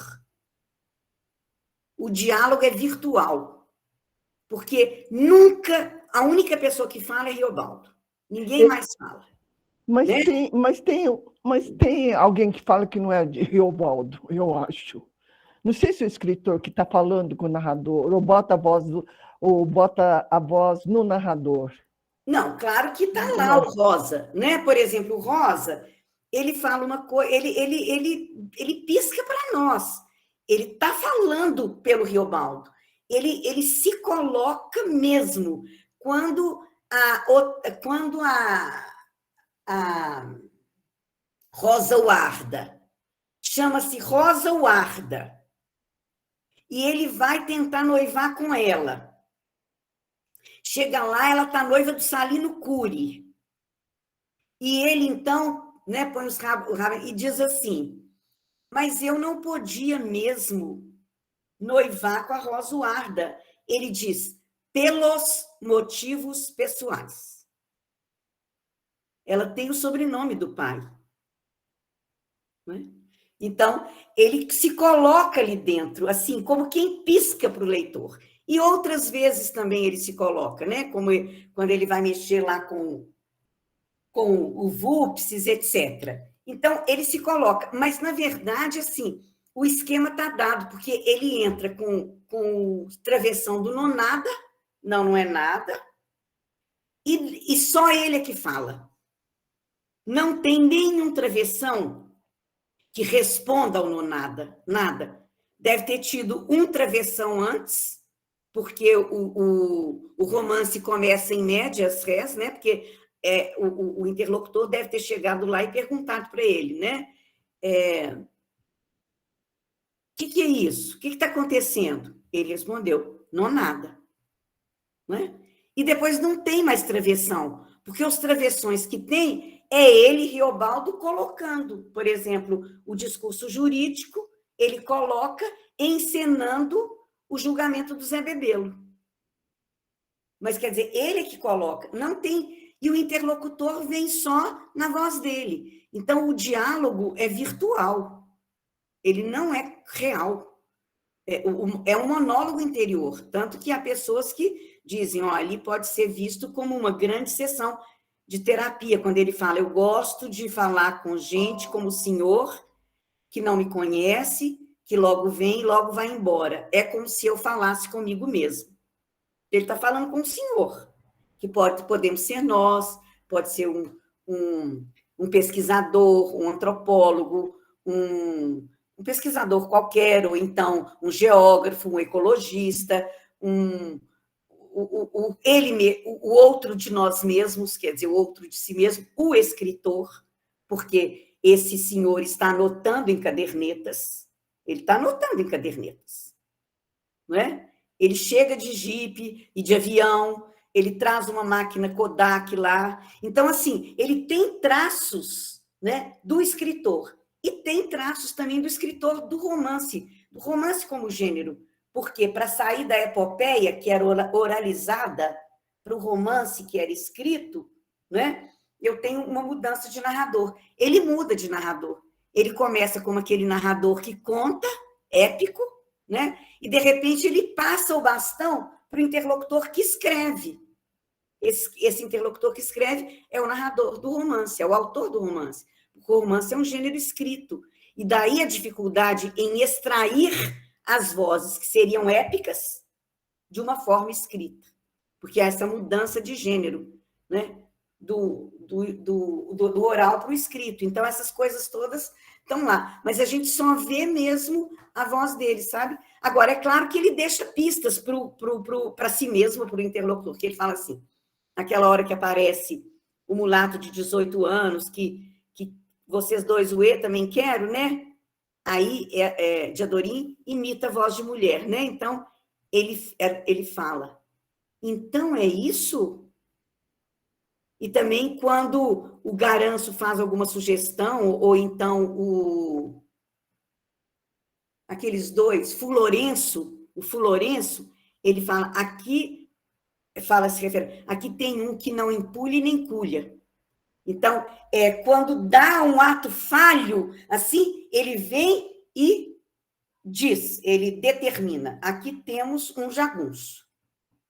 O diálogo é virtual. Porque nunca a única pessoa que fala é Riobaldo. Ninguém mais fala. Mas, né? mas tem alguém que fala que não é de Riobaldo, eu acho. Não sei se o escritor que está falando com o narrador, ou bota a voz no narrador. Não, claro que está lá o Rosa, né? Por exemplo, o Rosa, ele fala uma coisa, ele pisca para nós. Ele está falando pelo Riobaldo. Ele se coloca mesmo quando a Rosa Warda chama-se Rosa Warda. E ele vai tentar noivar com ela. Chega lá, ela está noiva do Salino Cury. E ele, então, né, põe os rabos e diz assim, mas eu não podia mesmo noivar com a Rosuarda. Ele diz, pelos motivos pessoais. Ela tem o sobrenome do pai. Né? Então, ele se coloca ali dentro, assim, como quem pisca para o leitor. E outras vezes também ele se coloca, né? Como quando ele vai mexer lá com o VUPSES, etc. Então, ele se coloca. Mas, na verdade, assim, o esquema está dado, porque ele entra com o travessão do nonada, não é nada, e só ele é que fala. Não tem nenhum travessão que responda ao nonada, nada. Deve ter tido um travessão antes, porque o romance começa em médias res, né? Porque o interlocutor deve ter chegado lá e perguntado para ele, né? O que é isso? O que está acontecendo? Ele respondeu, não nada. Né? E depois não tem mais travessão, porque os travessões que tem é ele, Riobaldo, colocando, por exemplo, o discurso jurídico, ele coloca encenando o julgamento do Zé Bebelo. Mas, quer dizer, ele é que coloca, não tem... E o interlocutor vem só na voz dele. Então, o diálogo é virtual, ele não é real. É um monólogo interior, tanto que há pessoas que dizem, ó, ali pode ser visto como uma grande sessão de terapia, quando ele fala, eu gosto de falar com gente como o senhor, que não me conhece, que logo vem e logo vai embora. É como se eu falasse comigo mesmo. Ele está falando com o senhor, que podemos ser nós, pode ser um pesquisador, um antropólogo, um pesquisador qualquer, ou então um geógrafo, um ecologista, o outro de nós mesmos, quer dizer, o outro de si mesmo, o escritor, porque esse senhor está anotando em cadernetas, ele está anotando em cadernetas, não é? Ele chega de jipe e de avião, ele traz uma máquina Kodak lá, então, assim, ele tem traços, né, do escritor, e tem traços também do escritor do romance como gênero, porque para sair da epopeia, que era oralizada, para o romance que era escrito, né, eu tenho uma mudança de narrador. Ele muda de narrador. Ele começa como aquele narrador que conta, épico, né, e, de repente, ele passa o bastão para o interlocutor que escreve. Esse interlocutor que escreve é o narrador do romance, é o autor do romance. O romance é um gênero escrito. E daí a dificuldade em extrair as vozes que seriam épicas de uma forma escrita. Porque há essa mudança de gênero, né? do oral para o escrito. Então, essas coisas todas estão lá. Mas a gente só vê mesmo a voz dele, sabe? Agora, é claro que ele deixa pistas para si mesmo, para o interlocutor, que ele fala assim, aquela hora que aparece o mulato de 18 anos, que vocês dois, também quero, né? Aí, Diadorim imita a voz de mulher, né? Então, ele fala, então é isso? E também quando o Garanço faz alguma sugestão, ou então aqueles dois, o Fulourenço, ele fala, aqui tem um que não empulha e nem culha. Então, quando dá um ato falho, assim, ele vem e diz, ele determina, aqui temos um jagunço.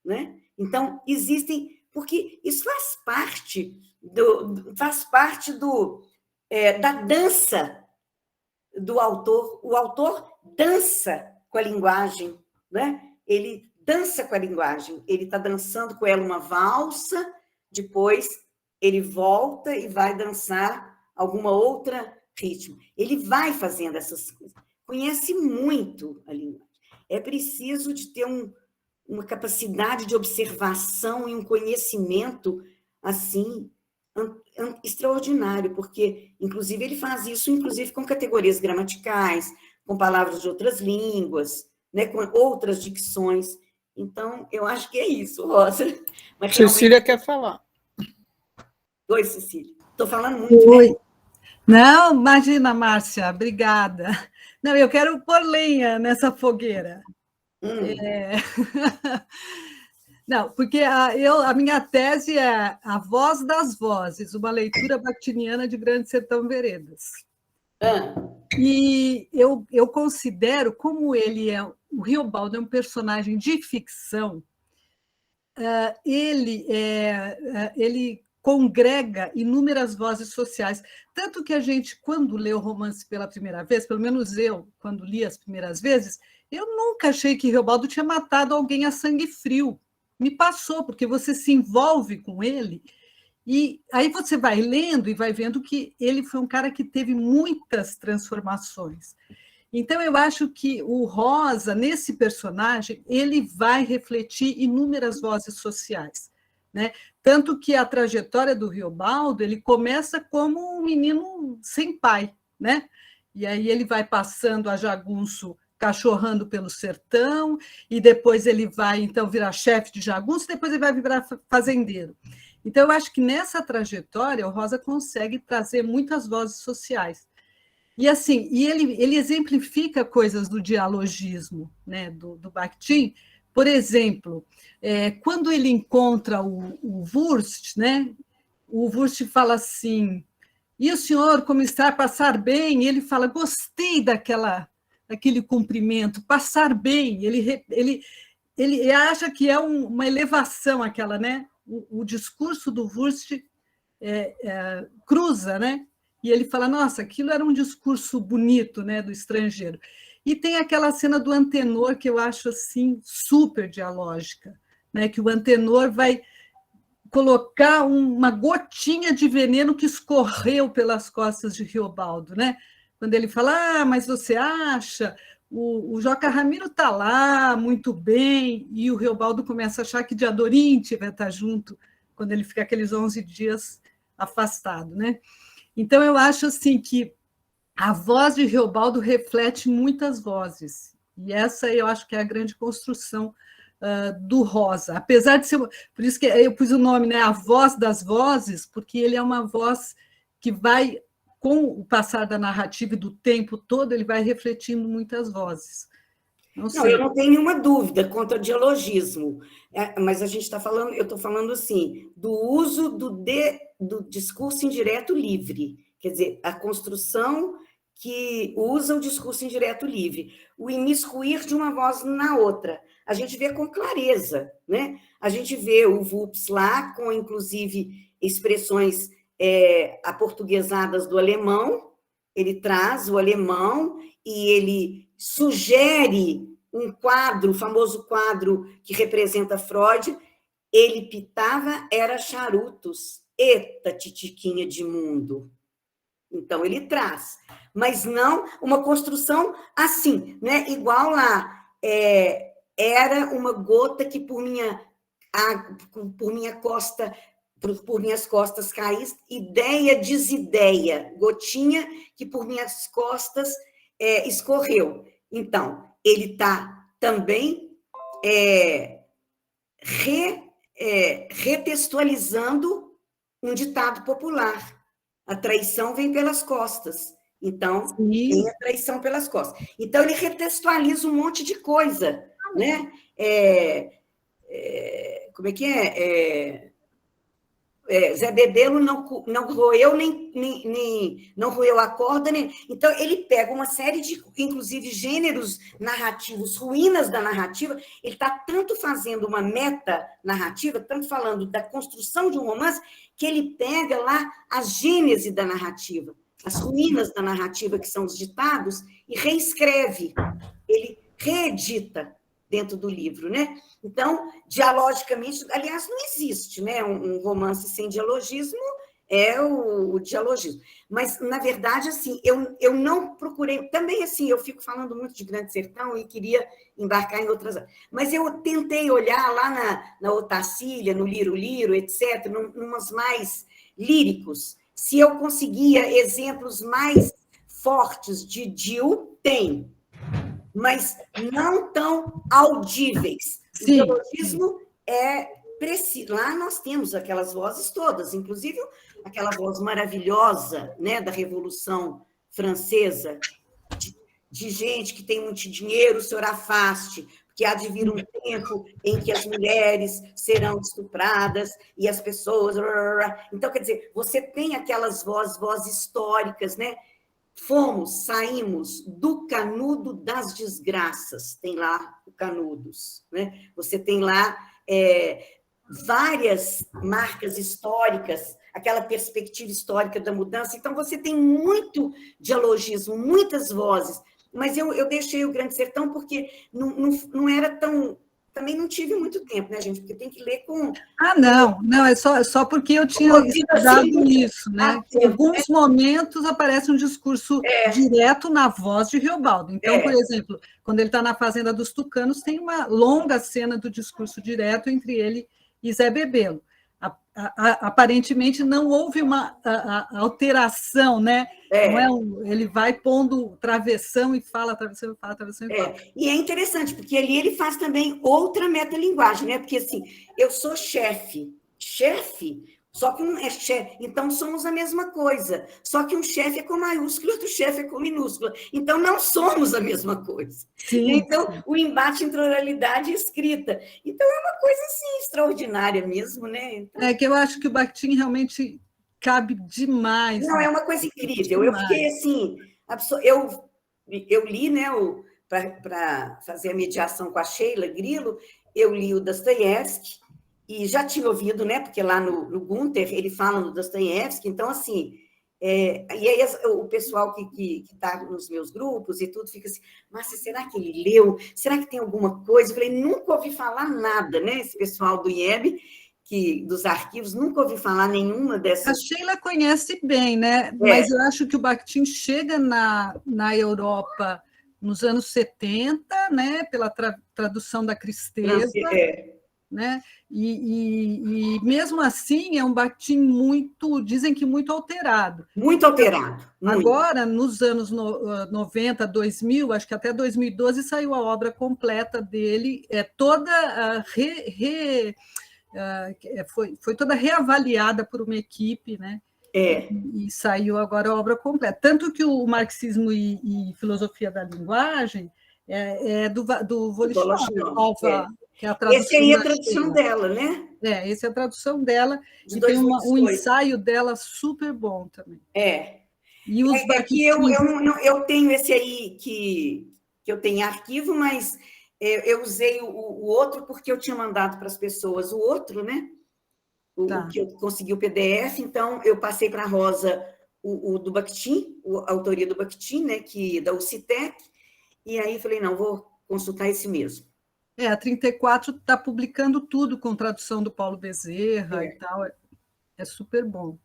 Né? Então, existem... Porque isso faz parte da dança do autor. O autor dança com a linguagem, né? Ele dança com a linguagem, ele está dançando com ela uma valsa, depois ele volta e vai dançar alguma outra ritmo. Ele vai fazendo essas coisas. Conhece muito a linguagem. É preciso de ter uma capacidade de observação e um conhecimento, assim, extraordinário, porque, inclusive, ele faz isso, inclusive, com categorias gramaticais, com palavras de outras línguas, né, com outras dicções. Então, eu acho que é isso, Rosa. Mas, Cecília quer falar. Oi, Cecília. Estou falando muito, Oi. né? Não, imagina, Márcia, obrigada. Não, eu quero pôr lenha nessa fogueira. Não, porque a minha tese é A Voz das Vozes, uma leitura bakhtiniana de Grande Sertão Veredas. E eu considero, como o Riobaldo é um personagem de ficção, ele congrega inúmeras vozes sociais. Tanto que a gente, quando lê o romance pela primeira vez, pelo menos eu, quando li as primeiras vezes, eu nunca achei que Riobaldo tinha matado alguém a sangue frio. Me passou, porque você se envolve com ele, e aí você vai lendo e vai vendo que ele foi um cara que teve muitas transformações. Então, eu acho que o Rosa, nesse personagem, ele vai refletir inúmeras vozes sociais, né? Tanto que a trajetória do Riobaldo, ele começa como um menino sem pai, né? E aí ele vai passando a jagunço, cachorrando pelo sertão, e depois ele vai, então, virar chefe de jagunço, depois ele vai virar fazendeiro. Então, eu acho que nessa trajetória, o Rosa consegue trazer muitas vozes sociais. E assim, ele exemplifica coisas do dialogismo, né, do Bakhtin. Por exemplo, quando ele encontra o Wurst, né, o Wurst fala assim, e o senhor, como está, passar bem? E ele fala, gostei daquele cumprimento, passar bem. Ele acha que é uma elevação aquela, né? O discurso do Wurst cruza, né? E ele fala, nossa, aquilo era um discurso bonito, né, do estrangeiro. E tem aquela cena do Antenor que eu acho assim super dialógica, né, que o Antenor vai colocar uma gotinha de veneno que escorreu pelas costas de Riobaldo, né? Quando ele fala, mas você acha, o Joca Ramiro está lá, muito bem, e o Riobaldo começa a achar que Diadorim vai estar junto, quando ele fica aqueles 11 dias afastado, né? Então, eu acho assim que a voz de Riobaldo reflete muitas vozes, e essa eu acho que é a grande construção do Rosa, apesar de ser... Por isso que eu pus o nome, né, A Voz das Vozes, porque ele é uma voz que vai, com o passar da narrativa e do tempo todo, ele vai refletindo muitas vozes. Não, eu não tenho nenhuma dúvida contra o dialogismo, mas a gente está falando, eu estou falando assim, do uso do discurso indireto livre, quer dizer, a construção que usa o discurso indireto livre, o imiscuir de uma voz na outra. A gente vê com clareza, né? A gente vê o Wurst lá, com, inclusive, expressões aportuguesadas do alemão, ele traz o alemão e ele sugere um quadro, o famoso quadro que representa Freud, ele pitava, era charutos, eita titiquinha de mundo. Então, ele traz, mas não uma construção assim, né? Igual lá, era uma gota que por minhas costas caía, ideia desideia, gotinha que por minhas costas escorreu. Então, ele está também retextualizando um ditado popular. A traição vem pelas costas. Então, vem a traição pelas costas. Então, ele retextualiza um monte de coisa, né? Como é que é? Zé Bedelo não roeu não roeu a corda, nem... Então, ele pega uma série de, inclusive, gêneros narrativos, ruínas da narrativa, ele está tanto fazendo uma meta-narrativa, tanto falando da construção de um romance, que ele pega lá a gênese da narrativa, as ruínas da narrativa, que são os ditados, e reescreve, ele reedita dentro do livro, né? Então, dialogicamente, aliás, não existe, né? Um romance sem dialogismo é o dialogismo. Mas, na verdade, assim, eu não procurei... Também, assim, eu fico falando muito de Grande Sertão e queria embarcar em outras... Mas eu tentei olhar lá na Otacília, no Liro-Liro, etc., numas mais líricos. Se eu conseguia exemplos mais fortes de Dil, tem, mas não tão audíveis. O dialogismo é Lá nós temos aquelas vozes todas, inclusive aquela voz maravilhosa, né, da Revolução Francesa, de gente que tem muito dinheiro, o senhor afaste, porque há de vir um tempo em que as mulheres serão estupradas e as pessoas... Então, quer dizer, você tem aquelas vozes históricas, né? Saímos do canudo das desgraças, tem lá o Canudos, né? Você tem lá várias marcas históricas, aquela perspectiva histórica da mudança, então você tem muito dialogismo, muitas vozes, mas eu deixei o Grande Sertão porque não era tão... Também não tive muito tempo, né, gente? Porque tem que ler com... Não, é só porque eu tinha estudado isso, né? Em alguns momentos aparece um discurso direto na voz de Riobaldo. Então, por exemplo, quando ele está na Fazenda dos Tucanos, tem uma longa cena do discurso direto entre ele e Zé Bebelo. Aparentemente não houve uma alteração, né? Não ele vai pondo travessão e fala, travessão e fala, travessão e fala. E é interessante, porque ali ele faz também outra metalinguagem, né? Porque assim, eu sou chefe, só que um é chefe, então somos a mesma coisa, só que um chefe é com maiúscula, outro chefe é com minúscula, então não somos a mesma coisa. Sim. Então, o embate entre oralidade e escrita. Então, é uma coisa, assim, extraordinária mesmo, né? Então... É que eu acho que o Bakhtin realmente cabe demais. Não, é uma coisa incrível. Eu fiquei, assim, eu li, né, para fazer a mediação com a Sheila Grilo, eu li o Dostoiévski, e já tinha ouvido, né? Porque lá no Gunther ele fala no Dostoiévski, então, assim, e aí o pessoal que está nos meus grupos e tudo fica assim, mas será que ele leu? Será que tem alguma coisa? Eu falei, nunca ouvi falar nada, né? Esse pessoal do IEB, dos arquivos, nunca ouvi falar nenhuma dessas... A Sheila conhece bem, né? Mas eu acho que o Bakhtin chega na Europa nos anos 70, né? Pela tradução da Cristeza, né? E mesmo assim é um Bakhtin dizem que muito alterado. Muito alterado. Agora, nos anos 90, 2000, acho que até 2012 saiu a obra completa dele, toda foi toda reavaliada por uma equipe, né? E saiu agora a obra completa. Tanto que o Marxismo e Filosofia da Linguagem é do Volichkov, que é a tradução. Esse aí é a tradução dela, né? Essa é a tradução dela, e tem um ensaio dela super bom também. E os eu tenho esse aí que eu tenho em arquivo, mas eu usei o outro porque eu tinha mandado para as pessoas o outro, né? O que eu consegui o PDF, então eu passei para a Rosa o do Bakhtin, a autoria do Bakhtin, né? Da UCITEC, e aí falei, não, vou consultar esse mesmo. A 34 está publicando tudo com tradução do Paulo Bezerra e tal, é super bom.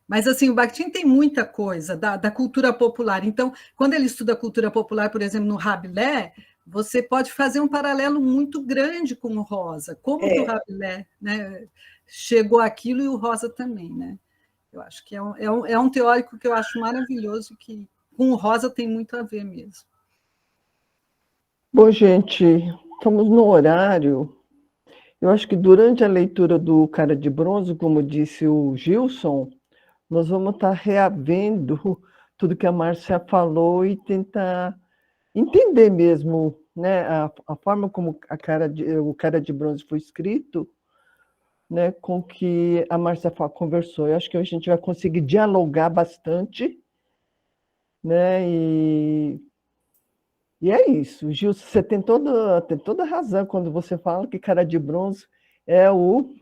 Mas, assim, o Bakhtin tem muita coisa da cultura popular. Então, quando ele estuda cultura popular, por exemplo, no Rabelais, você pode fazer um paralelo muito grande com o Rosa. Como que o Rabelais, né, chegou àquilo e o Rosa também, né? Eu acho que é um teórico que eu acho maravilhoso, que com o Rosa tem muito a ver mesmo. Bom, gente, estamos no horário. Eu acho que durante a leitura do Cara de Bronze, como disse o Gilson, nós vamos estar reavendo tudo que a Márcia falou e tentar entender mesmo, né, a forma como o Cara de Bronze foi escrito, né, com que a Márcia conversou. Eu acho que a gente vai conseguir dialogar bastante, né, e é isso. Gilson, você tem toda razão quando você fala que Cara de Bronze é o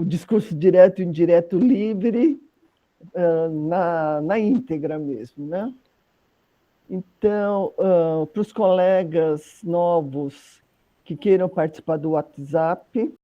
discurso direto e indireto livre na íntegra mesmo, né? Então, para os colegas novos que queiram participar do WhatsApp,